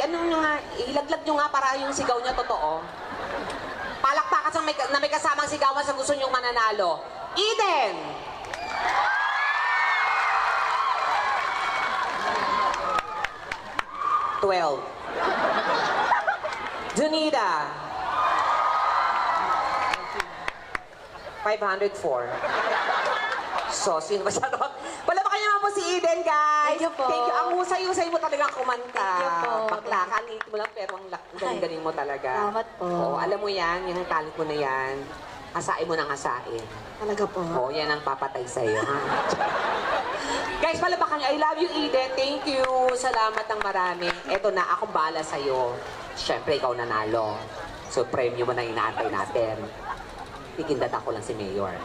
Ano nyo nga, ilaglag nyo nga para yung sigaw niya totoo. Palakpakan na may kasamang sigawan sa gusto nyong mananalo. Eden! $12. Junida. 504. So, sino ba siya? Palamakan niyo naman po si Eden, guys. Thank you po. Thank you. Ang husay-husay mo talagang kumanta. Thank you po. Bakla, kalit mo lang, pero ang galing-galing mo talaga. Salamat po. Oo, alam mo yan, yung talent mo na yan. Hasain mo ng hasain. Talaga po. Oo, yan ang papatay sa'yo. Ha? Guys, palabakan niyo. I love you, Eden. Thank you. Salamat ng marami. Eto na, akong bahala sa'yo. Siyempre, ikaw nanalo. So, premyo mo na inaantay natin. Ikindat ako lang si Mayor.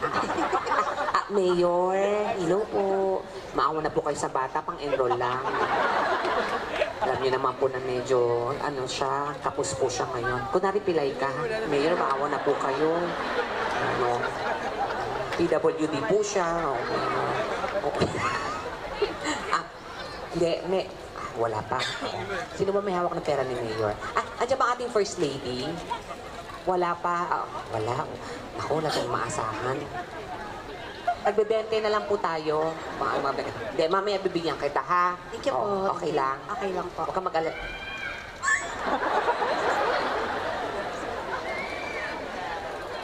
Mayor, hello po. Maawa na po kayo sa bata, pang-enroll lang. Alam niyo naman po na medyo, ano siya, kapos po siya ngayon. Kunwari pilay ka, Mayor, maawa na po kayo. Ano, PWD po siya. Okay. Hindi, wala pa. Sino ba may hawak ng pera ni Mayor? Andiyan ba ating First Lady? Wala pa. Wala. Ako, wala tayong maasahan. Nagbebente na lang po tayo. Hindi, mamaya bibigyan kita, ha? Thank you po. Oh, okay lang. Okay lang po. Huwag ka mag-alala.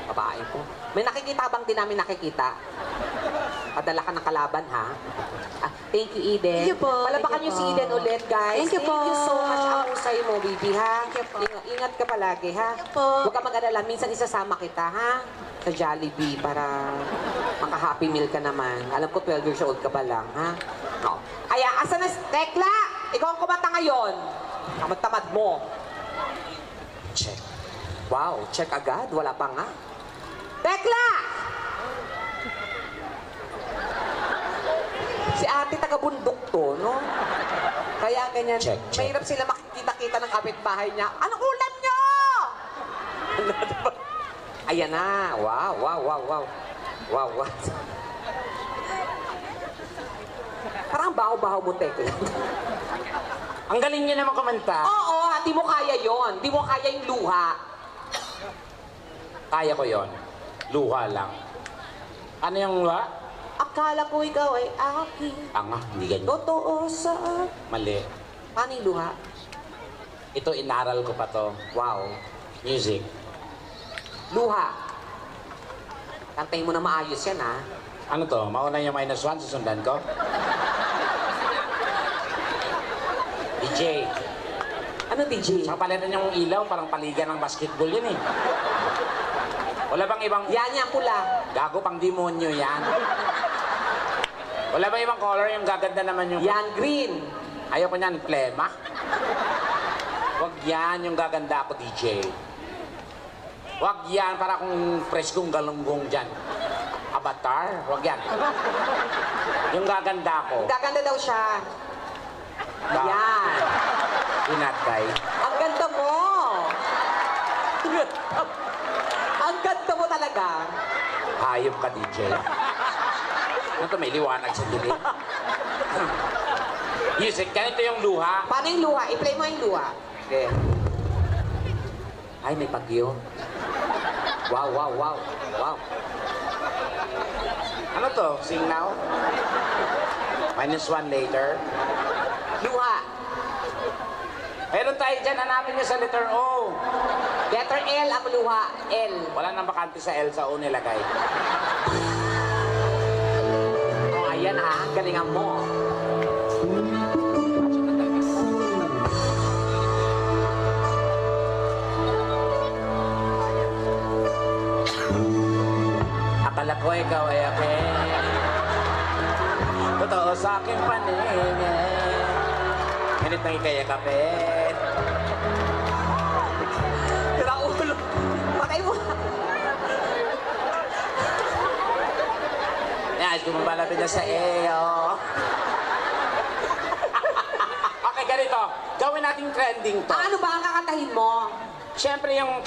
Babae ko. May nakikita bang di namin nakikita? Padala ka ng kalaban, ha? Ah, thank you, Eden. Thank you po. Palabakan Thank niyo you si po. Eden ulit, guys. Thank you po. Thank you so much. Ang husay mo, baby, ha? Thank you po. Ingat ka palagi, ha? Thank you po. Huwag ka mag-alala. Minsan isasama kita, ha? Sa Jollibee para maka-happy meal ka naman. Alam ko, 12 years old ka pa lang, ha? No. Aya, asa na? Tekla! Ikaw ang kumanta ngayon. Tamad-tamad mo. Check. Wow, check agad. Wala pa nga. Tekla! Si ate taga-bundok to, no? Kaya ganyan, Check, check. mahirap sila makikita-kita ng kapitbahay niya. Anong ulam niyo? Ayan na. Wow, wow, wow, wow. Wow, wow. Parang baho-baho mo, Tekla. Ang galing niya naman kumanta. Oo, di mo kaya yon. Di mo kaya yung luha. Kaya ko yon. Luha lang. Ano yung luha? Akala ko ikaw ay akin. Tanga, hindi ganyan. Totoo sa... Mali. Paano yung luha? Ito, inaral ko pa to. Wow. Music. Luha. Kantayin mo na maayos yan, ha? Ano to? Mauna yung -1, susundan ko? DJ. Ano, DJ? Saka palitan yung ilaw, parang paligan ng basketball yun eh. Wala bang ibang... Yan yan, pula. Gago pang demonyo yan. Wala bang ibang color yung gaganda naman yung... Yan, green. Ayaw ko niyan, plema. Wag yan yung gaganda ako, DJ. Wag yan, para akong preskong galunggong dyan. Avatar, wag yan. Yung gaganda ko. Gaganda daw siya. Yan. Inatay. Ang ganda mo. Ang ganda mo talaga. Hayop ka, DJ. Ano to, may liwanag sa dilim? Music, ganito yung luha. Paano yung luha? I-play mo yung luha. Okay. Ay, may bagyo. Wow, wow, wow. Wow. Ano to? Sing now? -1 later. Luha. Meron tayo dyan, hanapin nyo sa letter O. Letter L ang luha. L. Wala nang bakante sa L, sa O nilagay. Oh, ayan ha. Galingan mo. Akala ko ikaw ay akin. Totoo sa aking paningin. Ganit nang ikaya kapit. Tira ulo. Patay mo. Yan, kumabalapit na sa iyo. Okay, ganito. Gawin nating trending to. Ano ba ang kakantahin mo? Siyempre, yung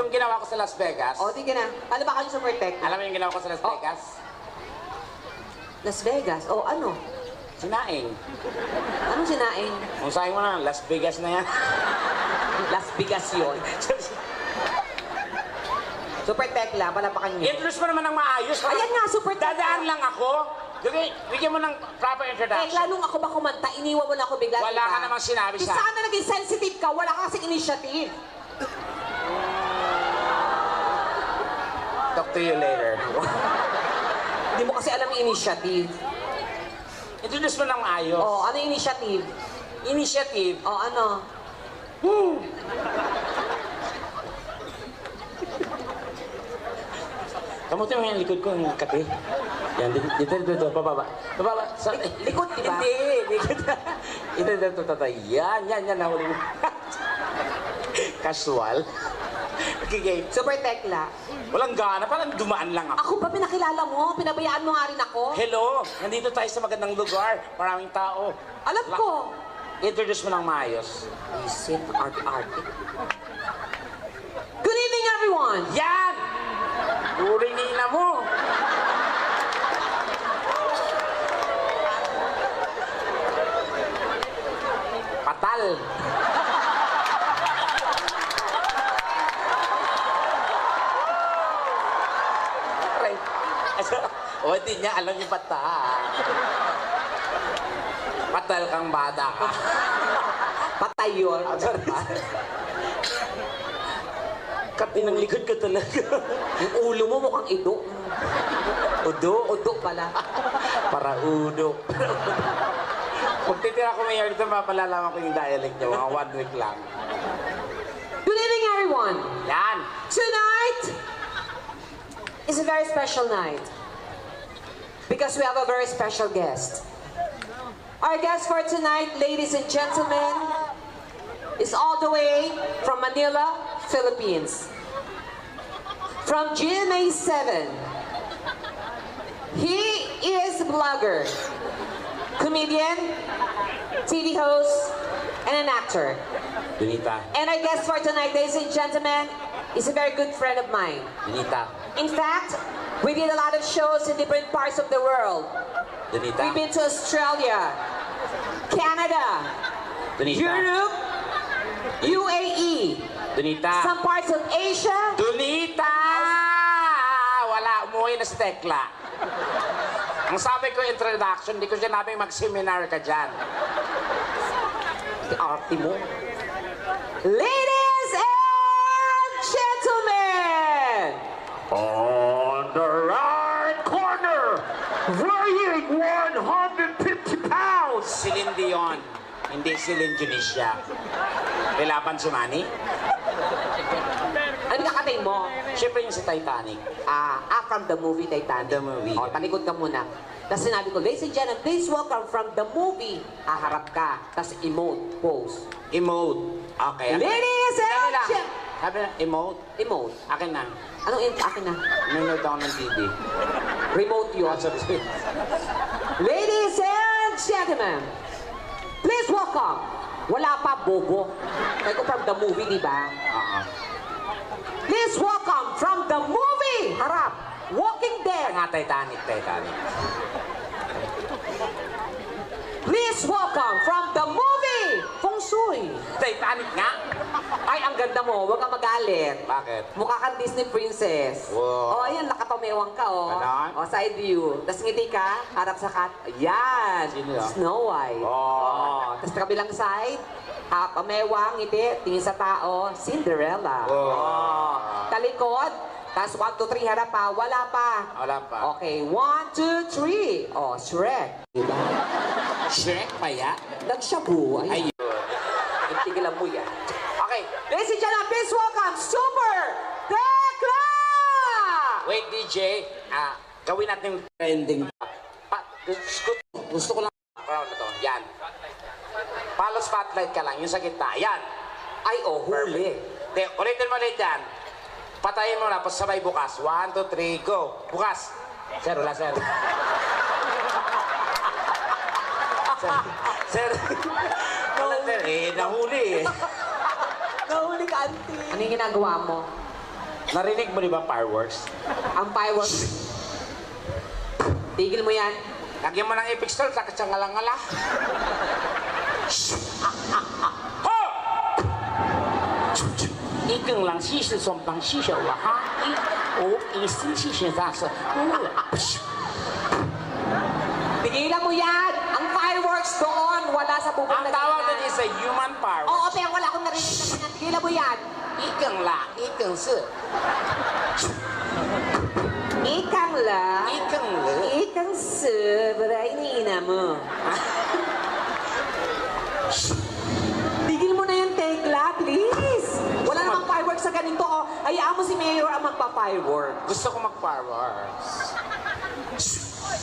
ginawa ko sa Las Vegas. O, sige na. Ano ba kayo super tech? Alam mo yung ginawa ko sa Las Oh. Vegas? Las Vegas. O, ano? Sinaing. Anong sinaing? Kung sa'yo mo na, Las Vegas na yan. Las Vegas yun. Super tech lang. Palapakan niyo. Introduce mo naman ng maayos. Ayan nga, super tech. Dadaan lang ako. Bigyan mo ng proper Eh, introduction. lalong ako ba kumanta, iniwan mo na ako bigla. Wala diba? ka namang sinabi sa- Sana naging sensitive ka, wala ka kasing initiative. Talk to you later. Hindi mo kasi alam yung initiative. Introduce mo ng maayos. O, ano yung initiative? Initiative. O, ano? Kamuti mo yung likod ko, yung kape. Yan, dito, pababa. Pababa. Likod, di ba? Hindi, likod. Ito. Yan, nahuli mo. Casual. Okay, game. Super tekla. Walang gana, parang dumaan lang ako. Ako ba pinakilala mo? Pinabayaan mo nga rin ako? Hello, nandito tayo sa magandang lugar. Maraming tao. Alam ko. Introduce mo ng maayos. Isip, arte-arte. Good evening, everyone! Yan! Uri nina mo. Patal. Hindi niya alam yung bata. Patal kang bata ka. Patay yun. Kapi ng likod ka talaga. Yung ulo mo mukhang ido. Udo? Udo pala. Para udo. Kung titira ko mayor dito, mapalalaman ko yung dialect niya. Mga 1 week lang. Good evening, everyone. Yan! Tonight is a very special night because we have a very special guest. Our guest for tonight, ladies and gentlemen, is all the way from Manila, Philippines. From GMA 7. He is a blogger, comedian, TV host, and an actor. Donita. And our guest for tonight, ladies and gentlemen, is a very good friend of mine. Donita. In fact, we did a lot of shows in different parts of the world. Donita. We've been to Australia, Canada, Donita. Europe, UAE, Donita. some parts of Asia. Donita! Wala, umuwi na si Tekla. Ang sabi ko introduction, hindi ko sinabing mag-seminar ka dyan. Arte mo. Ladies and gentlemen, On the right corner, weighing 150 pounds. Celine Dion, hindi Celine Dionisio. Kailaban si Manny? ano kakatay mo? Siyempre yung si Titanic. From the movie Titanic. The movie. O, talikod ka muna. Tapos sinabi ko, ladies and gentlemen, please welcome from the movie. Haharap ka. Tapos emote, pose. Emote. Okay. Ladies and Dali lang. gen- Sabi na, emote? Emote. Akin na. Anong akin na? Nanonood ako ng TV. Remote yun. Sorry. Ladies and gentlemen, please welcome. Wala pa, bobo. Kaya ko from the movie, di ba? Please welcome from the movie. Harap. Walking Dead. Nga Titanic. Please welcome from the movie. Feng Shui. Titanic nga? Ay, ang ganda mo. Huwag kang magalit. Bakit? Mukha kang Disney princess. Wow. Oh, ayan, nakatumewang ka, oh. Ganon? Oh, side view. Tapos ngiti ka, harap sa cat. Ayan. Sino yun? Snow White. Oh. Tapos kabilang side, pamewang, ngiti, tingin sa tao, Cinderella. Oh. Talikod, tapos 1, 2, 3, harap pa. Wala pa. Wala pa. Okay, 1, 2, 3. Oh, Shrek. Diba? Shrek pa ya? Nagshabu. Ayan. Ayun. Tigilan mo yan. Okay. Ladies and gentlemen, please welcome Super Tekla! Wait, DJ. Gawin natin yung trending. Gusto ko lang. Ano to? Yan. Follow spotlight ka lang. Yung sa gitna. Yan. Ay, oh, huli. Ulitin mo ulit yan. Patayin mo na. Sabay bukas. 1, 2, 3, go. Bukas. Sir, wala sir. Sir. Wala sir. Nahuli eh. Nahuli ka, auntie. Ano yung ginagawa mo? Narinig mo di ba fireworks? Ang fireworks. Tigil mo yan. Lagyan mo ng epic stall, sakit sa ngala-ngala. Ho! 一更lang西是送帮西手啊哈一西西是啥是 Tigilan mo yan! Ang fireworks doon, wala sa bubong Ang na tawag ganyan. doon is a human power. Oo, pero wala akong narinig na ganyan. Tigilan mo yan! 一更啦，一更是 Ikang la. 一更了。 Ikang sobra inina mo. Tigil mo na yung tekla, please. Wala namang fireworks sa ganito. Oh. Hayaan mo si Mayor ang magpa-fireworks. Gusto ko mag-fireworks.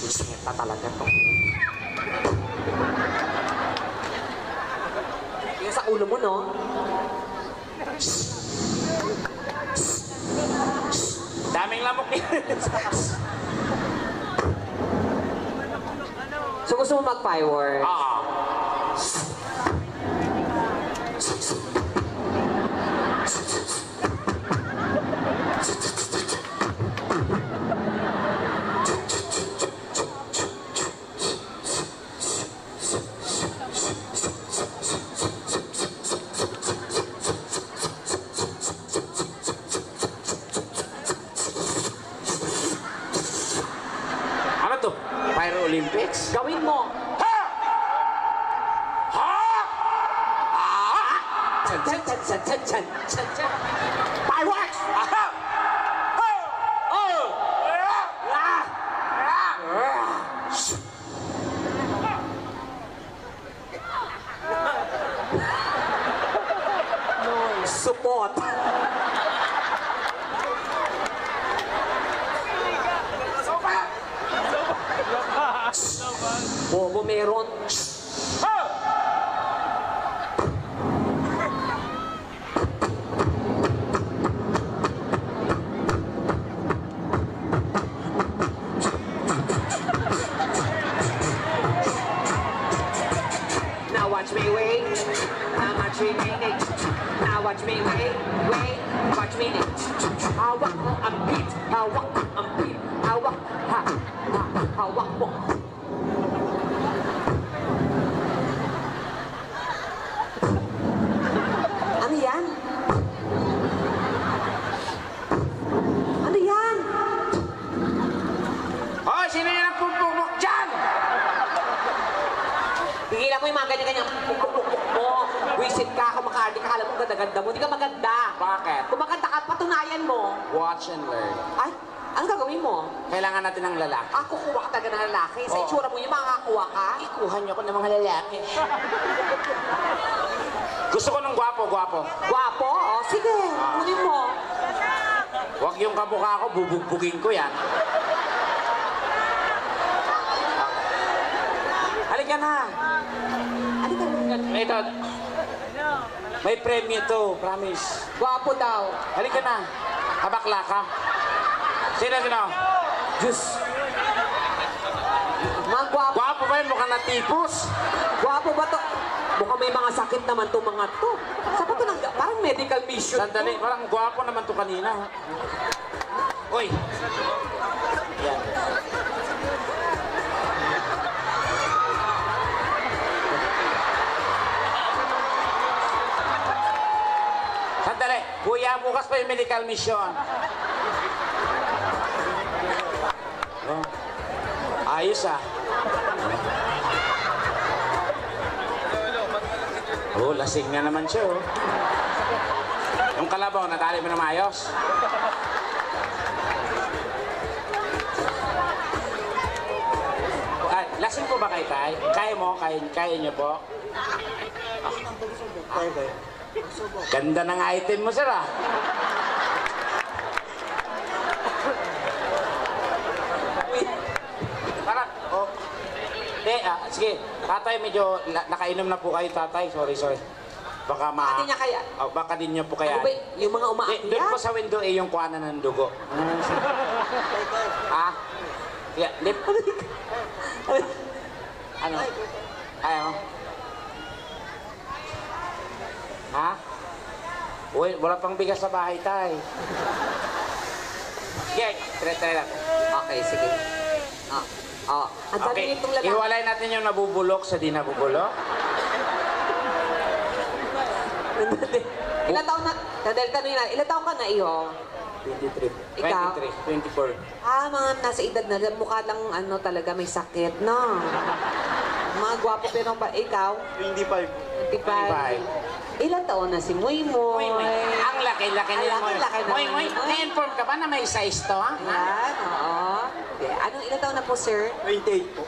Singita talaga to. Yung sa ulo mo, no? Daming lamok yun. So gusto mo mag-fireworks? Oo. Ano Olympics? Gawin mo. Ha! Ha! Ah! Chan, chan, chan, chan, chan, chan, chan, chan. Fireworks! Aha! Oh! Oh! Ah! Ah! Support. Bobo meron. Now watch me wait. Now watch me wait. Now watch me wait. Wait. Watch me wait. Hawak mo ang beat. Hawak mo ang beat. Hawak. Ha. Ha. Hawak mo. Ano yan? Ano yan? Hoy, sino yung nagpupukpuk dyan? Tigilan mo yung mga ganyan-ganyan pupuk-puk mo. Wisit ka, kumakardi ka, alam mo ganda-ganda mo. Hindi ka maganda. Bakit? Kung maganda ka, patunayan mo. Watch and learn. Ay, ano gagawin mo? Kailangan natin ng lalaki. Ah, kukuha ka talaga ng lalaki. Sa Oo. itsura mo yung makakakuha ka. Ikuha niyo ko ng mga lalaki. Gusto ko ng gwapo. Gwapo? O, sige. Kunin mo. Huwag yung kamukha ko, bubugbugin ko yan. Halika na. Ano ka? Ito. May premyo to, promise. Gwapo daw. Halika na. Kabakla ka. Sino? Diyos. Mga gwapo. Gwapo ba yun? Mukhang natipos. Gwapo ba to? Mukhang may mga sakit naman to mga to. Saan ba to nang, parang medical mission Sandali, to. parang gwapo naman to kanina. Uy. Yan. Sandali, kuya, bukas pa yung medical mission. Oh. Ayos ah. Oh, lasing na naman siya oh. Yung kalabaw, natali mo na maayos. Ay, lasing po ba kayo, Tay? Kaya mo? Kaya niyo po? Ganda ng item mo, sir ah. Parang, oh. Sige. Tatay, medyo nakainom na po kayo, tatay. Sorry. Baka Hindi niya kaya. Oh, baka din niyo po kaya. Ano ba yung mga Doon po umaakyat? sa window yung kuhanan ng dugo. Ah? Yeah, lip. Ano? Ayaw? Ha? Uy, wala pang bigas sa bahay, tay. Okay, try lang. Okay, sige. Ang dami Okay, nitong lalaki. iwalay natin yung nabubulok sa di nabubulok. Ilan taon na, dahil tanongin na, ilan taon ka na iyo? 23. Ikaw? 24. Ah, mga nasa edad na, mukha lang ano talaga may sakit, no? Mga gwapo pero ba, ikaw? 25. 25. Ilan taon na si Moy Moy? Ang laki-laki nila mo. Ang laki na Moy, naman. na-inform ka ba na may size to, ha? Ayan, oo. Okay. Anong ilan taon na po, sir? 28 po.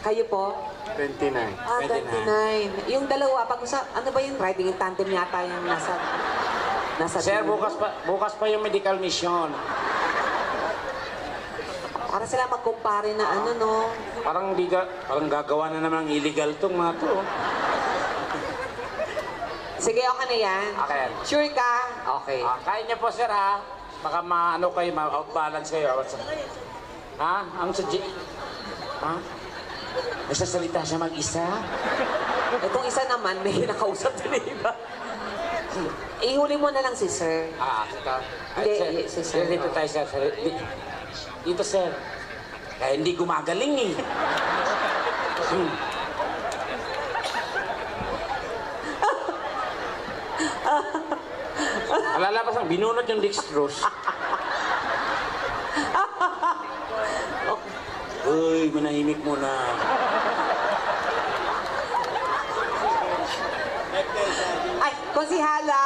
Kayo po? 29. Ah, 29. Yung dalawa, ano ba yung riding in tandem yata yung nasa Sir, dulo? bukas pa yung medical mission. Para sila magkumpare na ano, no? Parang gagawa na naman ng illegal tong mga to. Sige, okay na yan. Okay. Sure ka? Okay. Kaya niyo po, sir, ha? Baka maano kayo, ma-out-balance kayo. Ha? Ang sadya... Ha? Nagsasalita siya mag-isa? Itong isa naman, may nakausap na iba. Ihuli mo na lang si sir. Ito. Hindi, si sir. Dito tayo, sir. Dito, sir. Kaya hindi gumagaling, eh. Alalapas ang binunot yung dextrose. Uy, manahimik muna. Ay, konsihala,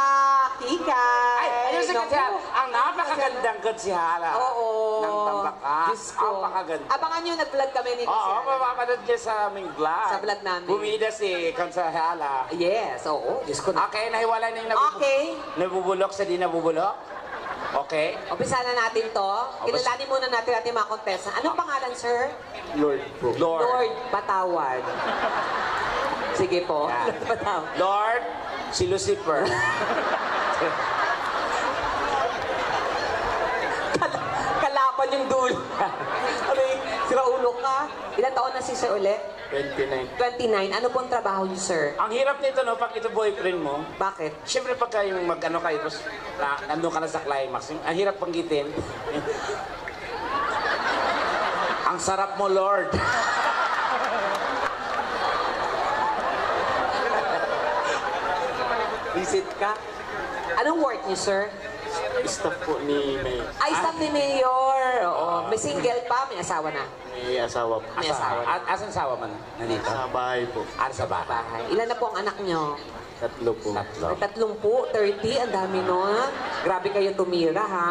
Kika. Ay, ayun si Konsihala. Ang napakagandang Konsihala. Oo. Ng Tambakan. Diyos ko. Napakaganda. Abangan nyo, nag-vlog kami ni Oo, Konsihala. mapapanood niya sa aming vlog. Sa vlog namin. Bumida si Konsihala. Yes, oo. Diyos ko na. Okay, nahiwalay na yung Okay. nabubulok sa di nabubulok. Okay. Umpisa na natin to. Kilalanin muna natin ating mga contestant. Anong pangalan, sir? Lord po. Lord. Lord Patawad. Sige po. Yan. Lord Patawad. Lord, si Lucifer. Kalapan yung dulo. Aray, sira ulo ka. Ilan taon na si sir ulit? 29. 29. Ano pong trabaho niyo, sir? Ang hirap nito, no, pag ito boyfriend mo, Bakit? siyempre pagka yung mag-ano kayo, tapos nandun ka na sa climax, ang hirap panggitin. Ang sarap mo, Lord. Visit ka? Anong work niyo, sir? Staff po ni May. Ay, staff ni Mayor. Oo. May single pa, may asawa na. May asawa po. May asawa na. Asan sawa man? Nandito? Sa bahay po. Sa bahay. Bahay. Ilan na po ang anak niyo? 3 po. Tatlo. Ay, 30, ang dami nun. Grabe kayo tumira, ha?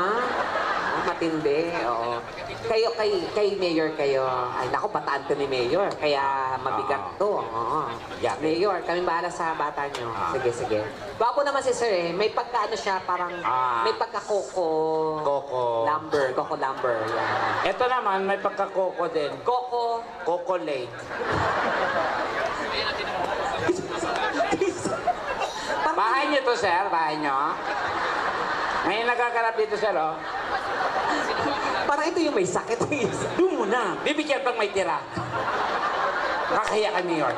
Matindi, oo. Kayo, kay Mayor kayo. Ay, naku, bataan to ni Mayor. Kaya mabigat to. Oo. Yeah. Mayor, kami bahala sa bata nyo. Sige, sige. Bago naman si Sir eh. May pagkaano siya, parang may pagka-coco. Coco. Coco lumber. Yan. Ito naman, may pagka-coco din. Coco. Coco Lake. Bahay niyo to, sir? Bahay niyo? May nagaganap dito, sir, oh. Parang ito yung may sakit. Doon muna. Bibigyan pang may tira. Nakakaya kay Mayor.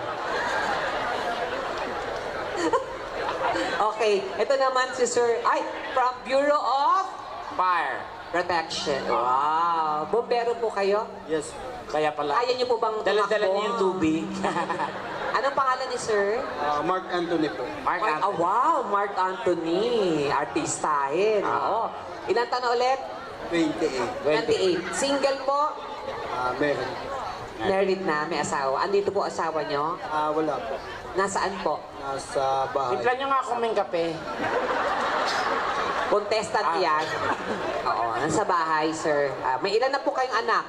Okay, ito naman si Sir, ay, from Bureau of Fire. Protection. Wow. Bombero po kayo? Yes. Kaya pala. Kaya niyo po bang Dala-dala tumakbo? niyo yung tubig. Anong pangalan ni Sir? Mark Anthony po. Mark Anthony. Wow, Mark Anthony. Artistahin. Oo. Ilan taon na ulit? 28. 28. Single po? Meron. Married na, may asawa. Andito po asawa nyo? Wala po. Nasaan po? Nasa bahay. Timpla niyo nga kuming kape. Contestant yan. Oo, nasa bahay, sir. May ilan na po kayong anak?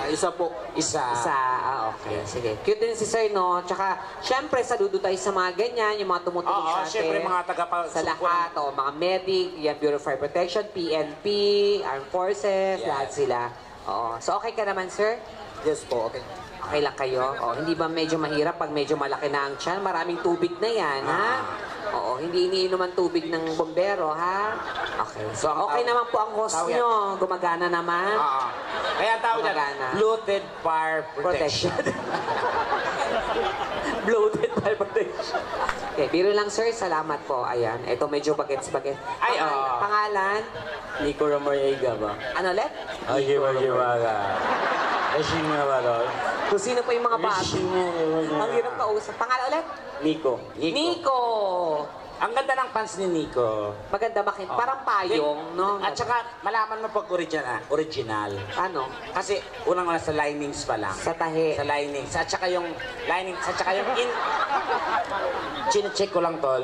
Isa po. Isa. Okay. Sige. Cute din si Sir, no? Tsaka, syempre, saludo tayo sa mga ganyan, yung mga tumutulong Oo, sa atin. syempre, mga Sa lahat, mga medic, yan, Bureau of Fire Protection, PNP, Armed Forces, Yes. lahat sila. Oo. So, okay ka naman, sir? Yes po, okay. Okay lang kayo? Oo. Hindi ba medyo mahirap pag medyo malaki na ang tiyan? Maraming tubig na yan, ha? Oo. Hindi iniinom ang tubig ng bombero, ha? Okay. So, okay naman po ang host tawag yan. nyo. Gumagana naman. Oo. Kaya tawag yan, Gumagana. Bloated Fire Protection. Bloated fire protection. Okay, biro lang sir, salamat po. Ayan, ito medyo bagets-bagets. Ay, Pangalan? Nico Ramariega ba? Ano ulit? Ay, Magimaga. Kasi nga ba doon? Kung sino pa yung mga bata. Ang hirap kausap. Pangalan ulit? Nico. Nico. Ang ganda ng pants ni Nico. Maganda bakit? Parang payong, no? At saka, malaman mo pag original. Ano? Kasi, unang-una sa linings pa lang. Sa tahi. Sa linings. At saka yung linings, at saka yung Chine-check ko lang, tol.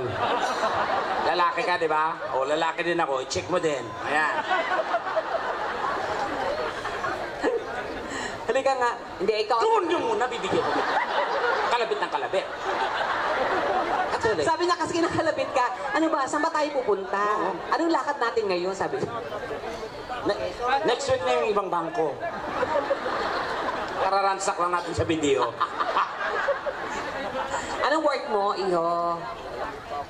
Lalaki ka, di ba? O, lalaki din ako. I-check mo din. Ayan. Halika nga. Hindi, ikaw. Doon yung muna, bibigyan ko. Kalabit ng kalabit. Katulad. Sabi niya kasi kinakalabit ka. Ano ba? Saan ba tayo pupunta? Anong lakad natin ngayon? Sabi niya. Next week na yung ibang bangko. Kararansak lang natin sa video. Anong work mo, Iho?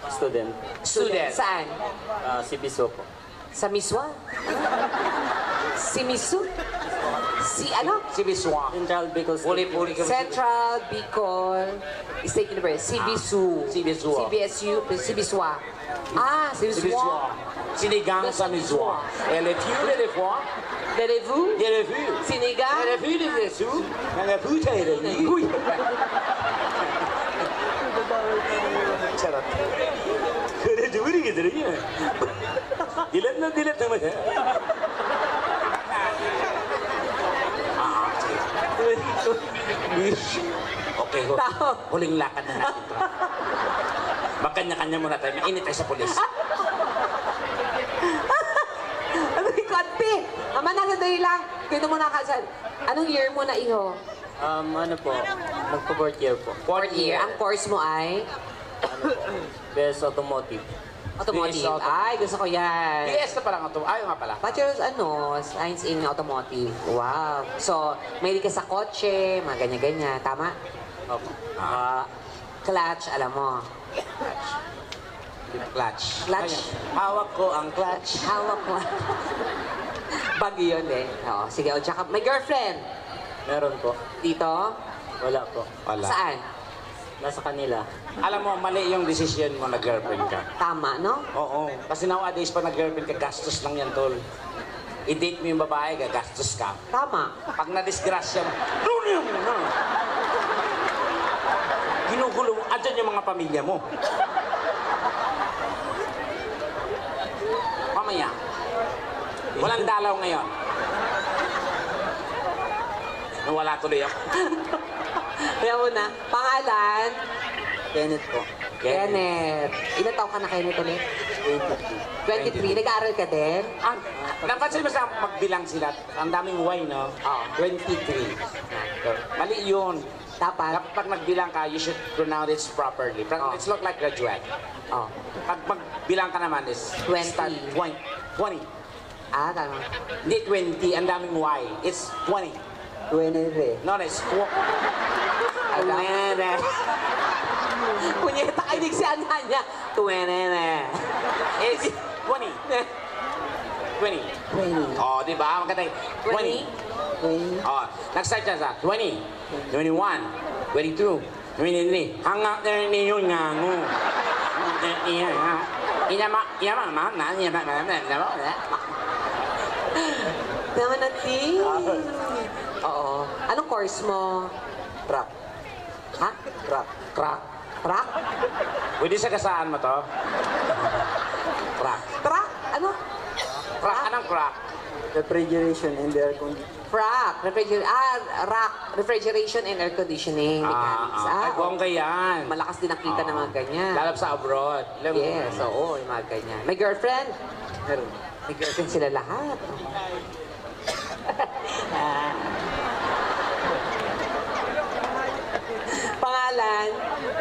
Student. Student. Saan? Si Biso po. Sa Miswa? Si Misu? Si ano? Si Biswa. Central Bicol Puli-puli kami. Central Bicol State University. CBSU. CBSU. CBSU. CBSUA. Si Biswa. CBSUA. Sinigang sa Miswa. LFU, LFU. Delevu? LFU. Sinigang? LFU, LFU. LFU tayo. Uy! Charot. Kaya duri gitu rin yan. Dilat na dilat naman yan. Okay, huling lakad na natin to. Magkanya-kanya muna tayo. Mainit tayo sa pulis. Ano yung konti? Ama, nasadali lang. Kwento mo na kasal. Anong year mo na, iho? Ano po, magpo-4th year po. Fourth year. Ang course mo ay? Best automotive. Automotive. BS Automotive. Ay, gusto ko yan. BS na parang ito. Ayaw nga pala. Bachelor's Science in Automotive. Wow. So, mahilig ka sa kotse, mga ganyan-ganyan. Tama? Opo. Clutch, alam mo. Clutch. Clutch. Ayan. Hawak ko ang clutch. Hawak mo. Bagi yun eh. Oo, sige. O, tsaka, may girlfriend. Meron po. Dito? Wala po. Wala. Saan? Nasa kanila. Alam mo, mali yung decision mo na girlfriend ka. Tama, no? Oo. Kasi nowadays, pag nag-girlfriend ka, gastos lang yan, tol. I-date mo yung babae, gagastos ka. Tama. Pag na-disgrasya mo, lunin mo na. Ginugulo mo, andyan yung mga pamilya mo. Mamaya. Walang dalaw ngayon. Nawala tuloy ako. Kaya muna, pangalan? Kenneth po. Kenneth. Ilan taon ka na, Kenneth, ulit? 23. 23. Nag-aaral ka din? Napansin mo sa magbilang sila, ang daming Y, no? Oo. 23. Mali yun. Dapat? Pag nagbilang ka, you should pronounce it properly. Oh. It's look like graduate. Oh. Pag magbilang ka naman is 20. start 20. Ah, tama. Hindi 20, ang daming Y. It's 20. 23. No, it's Punyeta, kainig si Anya niya. It's 20. 20. 20. Oh, di ba? Maganda yung 20. 20. Oh, nag-start siya sa 20, 21, 22, 23. Hanggang 30 yun nga mo. Naman natin. Oo. Anong course mo? Truck. Ha? Truck. Crack. Truck? Pwede sa gasaan mo to? Crack. Truck? Ano? Crack, anong crack? Refrigeration and air conditioning. Frac. Refrigeration and air conditioning. Mechanics. Ay, bongga yan. Malakas din nakita ng mga ganyan. Lalab sa abroad. Alam mo? Yes, oo, yung mga ganyan. May girlfriend? Meron. May girlfriend sila lahat. Pangalan?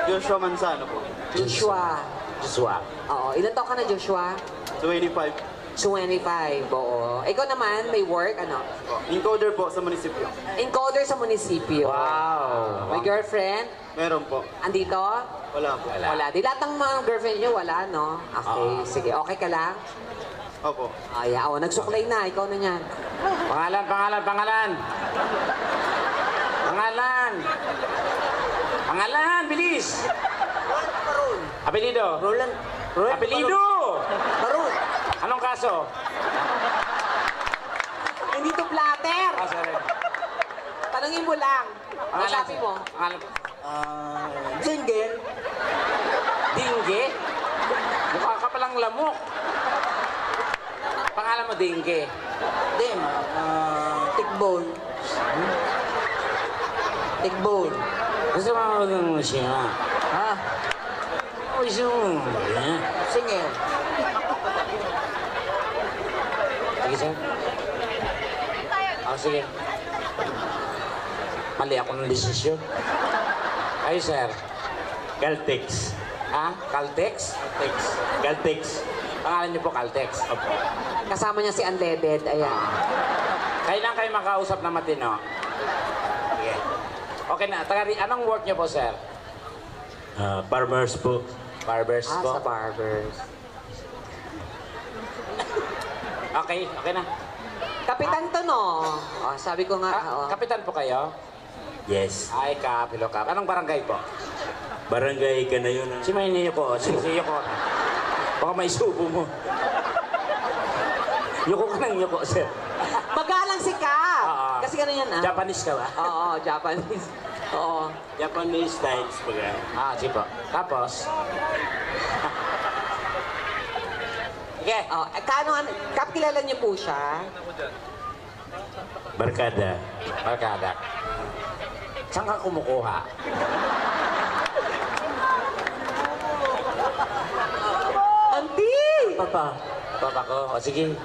Joshua Manzano po. Joshua. Joshua. Oo. Ilan taon ka na, Joshua? 25. 25. Oo. Ikaw naman, may work, ano? Encoder po sa munisipyo. Encoder sa munisipyo. Wow. May girlfriend? Meron po. Andito? Wala po. Wala. Di lahat ng mga girlfriend nyo, wala, no? Okay, sige. Okay ka lang? Opo. Ay, nagsuklay na. Ikaw na yan. Pangalan, pangalan, pangalan. Pangalan. Pangalan, bilis. Apelido. Roland. Apelido. Baron. Anong kaso? Hindi to platter. Sorry. Tanungin mo lang. Ano sabi mo? Pangalan. Jingle. Dingge? Mukha ka palang lamok. Pangalan mo, Dingge. Dem. Tickbone. Tickbone. Gusto mo siya. Ha? Gusto mo. Singer. Sige, sir. Sige. Mali ako ng desisyon. Kayo, sir. Caltex. Ha? Caltex? Caltex. Caltex. Pangalan niyo po, Caltex. Kasama niya si Unleaded. Ayan. Kailan kayo makausap na matino? Sige. Okay na. Anong work niyo po, sir? Farmers po. Barbers po? Sa barbers. Okay, okay na. Kapitan to, no? Sabi ko nga, Kapitan po kayo? Yes. Ay, kapilo kap. Anong barangay po? Barangay ka na yun. Si Maynilyo po. Sige, yuko. Baka may subo mo. Yuko ka ng yuko, sir. Magalang si Cap. Oo. Kasi gano'n yan, Japanese ka ba? Oo, Japanese. Oo. Japanese styles pag Sige po. Tapos? Okay. Cap, kilala niyo po siya? Barkada. Barkada. Saan ka kumukuha? Auntie! Papa. Papa ko. O sige.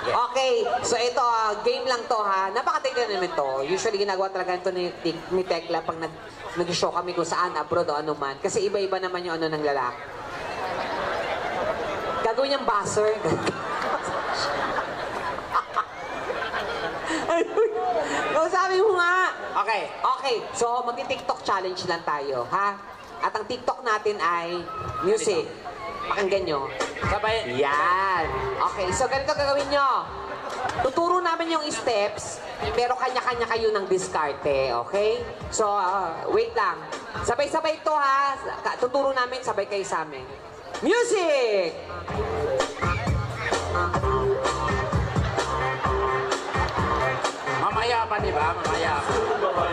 Okay, so ito, game lang to ha. Napakatignan naman to. Usually ginagawa talaga ito ni Tekla pag nag-show kami kung saan, abroad o ano man. Kasi iba-iba naman yung ano ng lalaki. Gagawin niyang buzzer. Kung sabi mo nga. Okay, so magti-TikTok challenge lang tayo, ha? At ang TikTok natin ay music. Pakinggan nyo. Sabay. Yan. Okay, so ganito gagawin nyo. Tuturo namin yung steps, pero kanya-kanya kayo ng diskarte, okay? So, wait lang. Sabay-sabay to ha. Tuturo namin, sabay kayo sa amin. Music! Mamaya pa, di ba? Mamaya pa.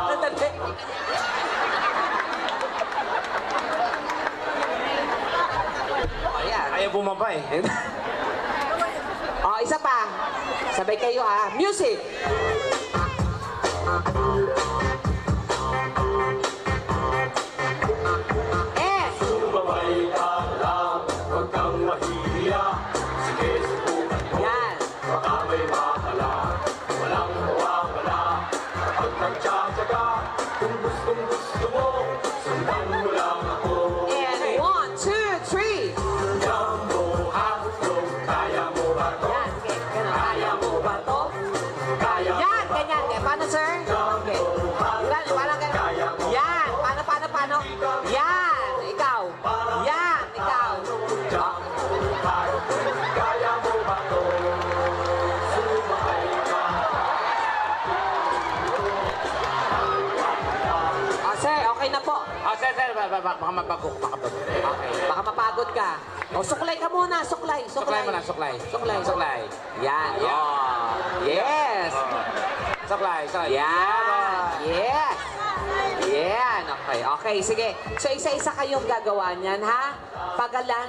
Sandali. Ayan. Ayaw bumaba eh. Oh, isa pa. Sabay kayo ha. Music! S! Sumabay ka lang, huwag kang mahihiya. Sige, subukan mo, Yan. baka may makala. Walang mawawala, kapag nagtsatsaga. Kung gustong gusto mo, sundan mo lang ako. And 1, 2, 3. Jumbo, hotdog, kaya mo ba to? Yan, sige. Ganun. Kaya mo ba to? Kaya mo Yan, ba ganyan. to? Paano, sir? Okay. Yan, parang ganun. Yan. Paano? Yan. Ikaw. Yan. Ikaw. Jumbo, hotdog, kaya mo ba to? Sumakay ka. Oh, sir, okay na po. Sir, baka mapagok. Okay. Baka mapagod ka. O, suklay ka muna. Suklay. Suklay mo na, suklay. Suklay. Yan. Yeah. Oh. Yes. Suklay. Yan. Yes. Yan. Okay, sige. So, isa-isa kayong gagawa niyan, ha?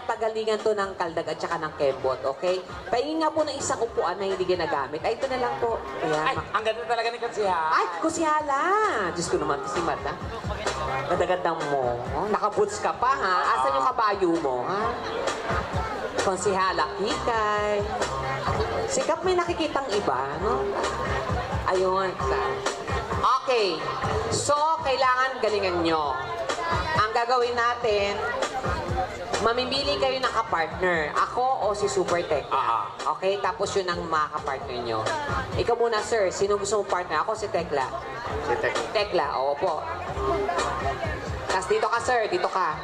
Pagalingan to ng kaldag at saka ng kembot, okay? Pahingin nga po ng isang upuan na hindi ginagamit. Ay, ito na lang po. Ay, Ayan. ang ganda talaga ni Katsiha. Ay, kusyala. Diyos ko naman, si Mata. Ganda-gandang mo. Nakaboots ka pa, ha? Asan yung kabayo mo, ha? Konsihala, Kikay. Sikap may nakikitang iba, no? Ayun. Okay. So, kailangan galingan nyo. Ang gagawin natin, mamimili kayo ng kapartner. Ako o si Super Tekla. Okay? Tapos yun ang mga kapartner nyo. Ikaw muna, sir. Sino gusto mong partner? Ako si Tekla. Tekla, oo po. Tapos dito ka, sir. Dito ka.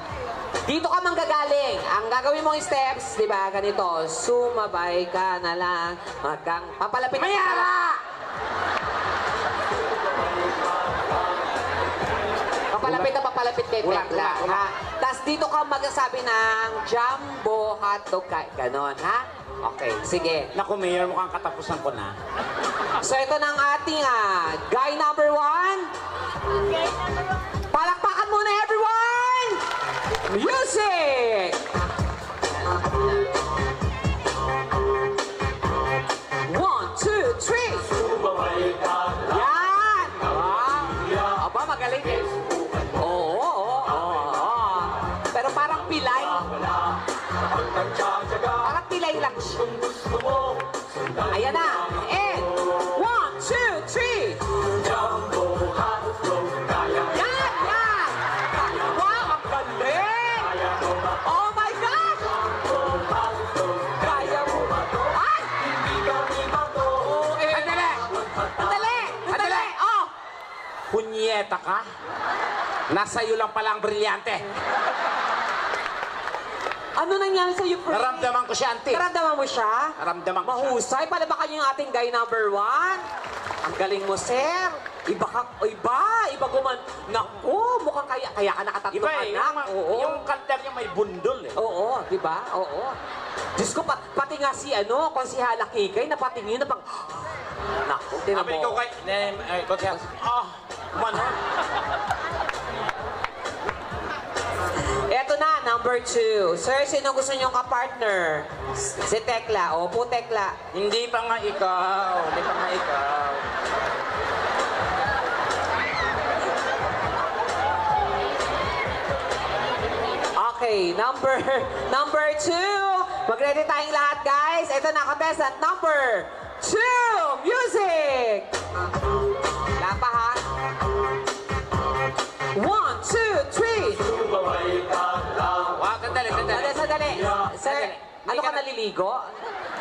Dito ka manggagaling. Ang gagawin mong steps, di ba, ganito. Sumabay ka na lang. Papalapit na Mayara! papalapit kay Ulang, Tekla, ulang. ha? Tapos dito ka magsasabi ng jumbo hotdog, ganon, ha? Okay, sige. Naku, Mayor, mukhang katapusan ko na. So ito na ang ating guy number 1. Palakpakan muna, everyone! Music! One, two, three. Sumabay ka lang, Yan! Wow! Aba, magaling eh. Oo. Pero parang pilay. kapag nagtsatsaga. Parang pilay lang siya. Kung gusto mo, sundan Ayan na. And, 1, 2, 3. Jumbo, hotdog, kaya Yan! Wow, ang galing! kaya mo ba? Oh my gosh! Hotdog, Kaya mo ba to? Ay! hindi kami bato. Sandali! Oh! Punyeta ka? Nasa iyo lang pala ang brilyante. Ano nangyari sa'yo, Fred? Naramdaman ko siya, auntie. Naramdaman mo siya? Naramdaman ko siya. Mahusay. Palabakan niyo yung ating guy number 1. Ang galing mo, sir. Iba guman. Naku, mukhang kaya ka nakatatlong Iba eh. anak. Yung kaldag niya may bundol eh. Oo, di ba? Oo. Diyos ko, pati nga si Konsihala Kikay, napatingin na pang... Naku, tinan Sabi ko mo. kay... Konsyal. Kumano? Eto na, Number 2. Sir, sino gusto niyong kapartner? Si Tekla. Opo, Tekla. Hindi pa nga ikaw. Hindi pa nga ikaw. Okay, number 2. Mag-ready tayong lahat, guys. Ito na, contestant number 2. Music! Lahat pa, ha? 1, 2, 3. Sumabay ka lang. Wag, sandali, sandali. Sandali. Sir, ano ka naliligo?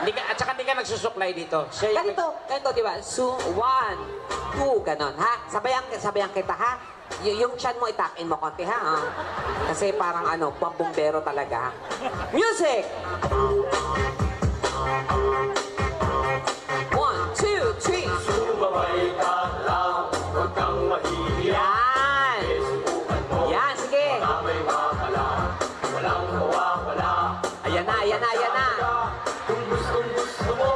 Hindi ka, at saka hindi ka nagsusuklay dito. Siya yung... Ganito, di ba? So, 1, 2, ganon, ha? Sabayan kita, ha? Yung chan mo, itakin mo konti, ha? Kasi parang ano, pambumbero talaga. Music! 1, 2, 3. Sumabay ka lang. Huwag kang mahihiya. Yan! Subukan mo. Yan, sige. May makala. Walang mawawala. Ayan na, ayan na, ayan na. Kung gustong gusto mo,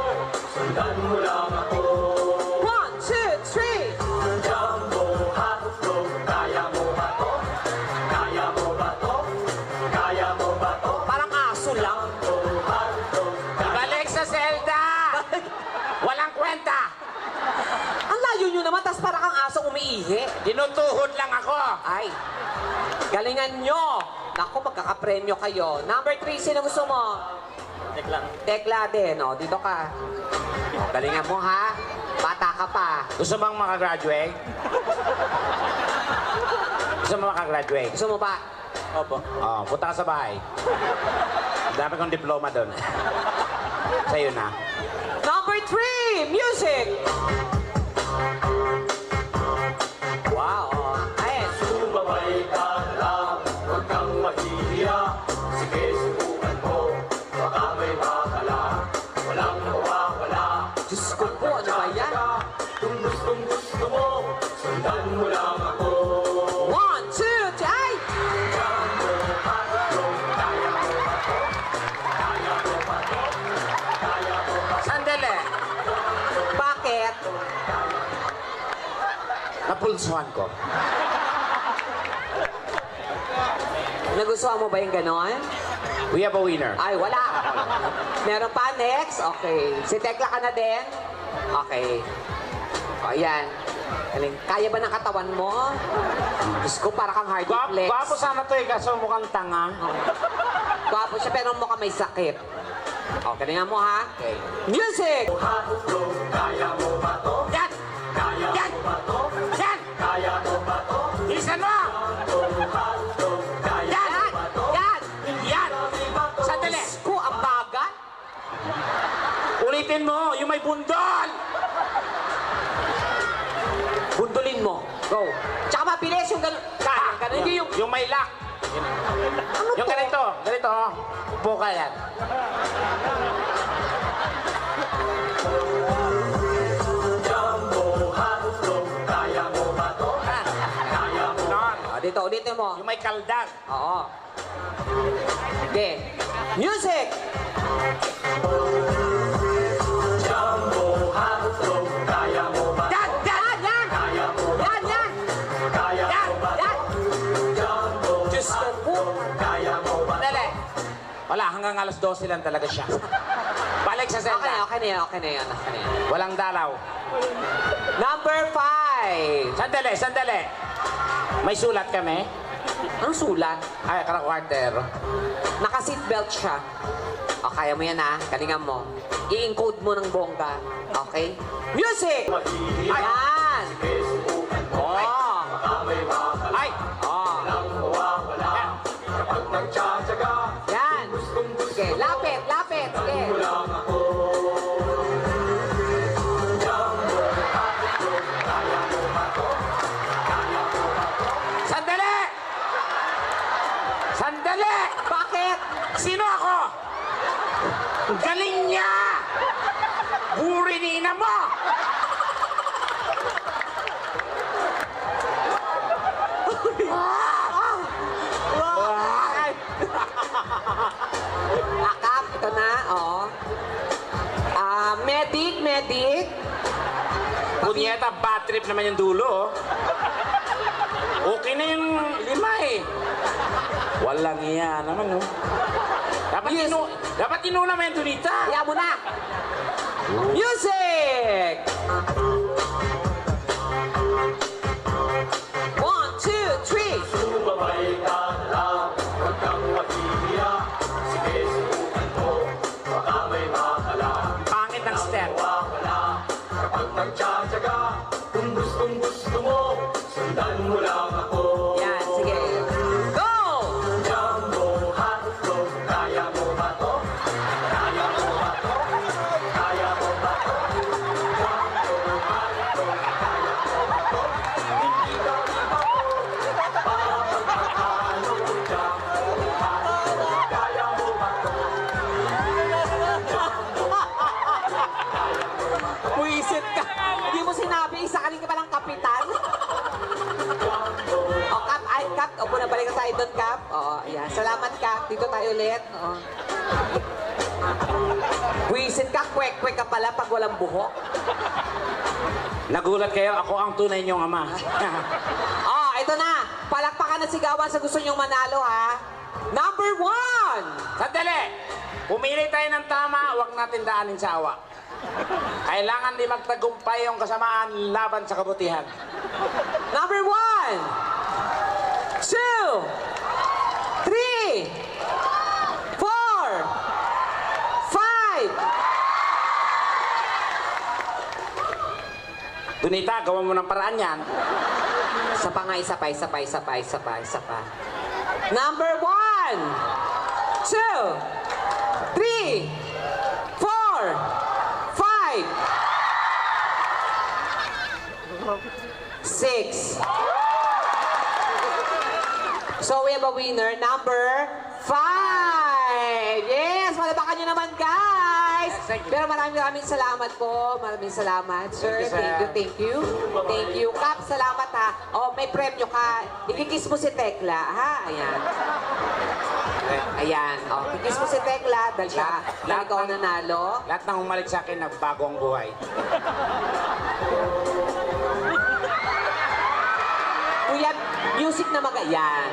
sundan mo lang ako. 1, 2, 3. Jumbo hotdog, kaya mo ba to? Kaya mo ba to? Kaya mo ba to? Parang aso lang. Jumbo hotdog, Balik sa Zelda! Walang kwenta! Ang layo nyo naman, tas parang kang aso umiihi. Dinutuhod lang ako. Ay, galingan nyo. Naku, magkakapremyo kayo. Number 3, sino gusto mo? Tekla din, oh. Dito ka. Galingan mo, ha? Bata ka pa. Gusto bang makagraduate? Gusto mo makagraduate? Gusto mo ba? Opo. Oh, punta ka sa bahay. Ang dami kong diploma doon. Sa'yo na. Number 3, music! Wow, oh. Ayun. sumabay ka lang. Huwag kang mahihiya. Sige, subukan mo. Baka may makala. Walang mawawala. Diyos ko po, ano ba yan? Kung gustong gusto mo, sundan mo lang ako. 1, 2, 3, ay! Jumbo hotdog, kaya mo ba to? Kaya mo ba to? Kaya mo ba to? Sandali. Bakit? Napulsuhan ko. Nagustuhan mo ba yung ganon? We have a winner. Ay, wala. Meron pa, next? Okay. Si Tekla ka na din? Okay. O, yan. Galing. Kaya ba ng katawan mo? Diyos ko, para kang hardy flex. Gwapo sana to eh, kaso mukhang tanga. Gwapo siya, pero mukha may sakit. O, galingan mo, ha? Okay. Music! Hotdog, kaya mo ba to? Yan! Kaya Yan! mo ba to? Yan! Kaya mo ba to? Bilisan mo! Hotdog, kaya Yan! Yan! Yan! Yan! Sandali! Diyos ko, ang bagat. Ulitin mo, yung may bundol! Bundulin mo. Go. Tsaka mabilis yung gano'n. Ganun hindi yung... Yung may lock. Ano Yung to? ganito, ganito. Oh. Upo ka yan. Jumbo hotdog, kaya mo ba to? Kaya mo Ganon. Dito, ulitin mo. Yung may kaldag. Oo. Okay. Music! Jumbo hotdog, kaya mo ba to? Yan! Yan! Yan! Kaya mo ba Yan! Yan! Kaya Yan! mo ba Yan! Jumbo Diyos ko po. kaya mo ba Sandali. Wala, hanggang alas 12 lang talaga siya. Balik sa Okay na, Zelda. okay na yan, okay na yan, okay na yan. Walang dalaw. Number 5. Sandali, sandali. May sulat kami. Ang sulat. Ay, quarter. Naka-seatbelt siya. O, kaya mo yan, ha? Galingan mo. I-encode mo ng bongga. Okay? Music! mahihiya? Yan! Subukan mo. Oh! Baka may makala. Ay! Oh! Walang mawawala. Yan. Kapag nagtsatsaga, Yan! gustong gusto Sige, lapit, lapit. Sige. mo lang ako. Jumbo hotdog, kaya mo ba to? Kaya mo ba to? Sandali! Sandali! Bakit? Sino ako? Ang galing niya! Buri ni ina mo! Ay. Akap, ito na, oh. Medic, medic. Punyeta, bad trip naman yung dulo. Oh. Okay na yung 5 eh. Wala Walang iya naman, no? Dapat inuna mo yung Donita. Kaya mo na! Music! 1, 2, 3! Sumabay ka na lang, huwag kang mahihiya. Sige, subukan mo, baka may makala. Pangit ng step. Wala, kapag nagtsatsaga, kung gustong gusto mo, sundan mo lang ako. Yan, sige. Go! Jumbo hotdog, kaya mo ba to? Kaya mo ba to? Kaya mo ba to? Jumbo hotdog, kaya mo ba to? Hindi ka iba to. Para pagkakalo, jumbo hotdog, kaya mo ba to? Puisit ka. Hindi mo sinabi, isa ka rin ka palang kapitan. O, Kap, ay, Kap. O, punabalik ka tayo doon, Kap. Oo, yan. Salamat, Kap. Dito tayo ulit. Oo. Puisit ka, kwek-kwek ka pala pag walang buhok. Nagulat kayo, ako ang tunay niyong ama. Oh, ito na. Palakpakan at sigawan sa gusto niyong manalo, ha? Number 1! Sandali! Pumili tayo ng tama, huwag natin daanin sa awa. Kailangan di magtagumpay yung kasamaan laban sa kabutihan. Number 1! 2! 3! 4! 5! Donita, gawa mo ng paraan yan. Isa pa nga, isa pa. Number 1! 2! 3! 4! 5! 6! So we have a winner, number 5! Yes! Malabakan nyo naman, guys! Thank you. Pero maraming salamat po. Maraming salamat, sir. Thank you, sir. Thank you. Kap, salamat ha. Oh, may premyo ka. Ikikiss mo si Tekla, ha? Ayan. Ayan. Oh, ikikiss mo si Tekla dahil siya, dahil ikaw ang nanalo. Lahat ng umalik sa akin, nagbago ang buhay. Kuya, music na mag-ayan.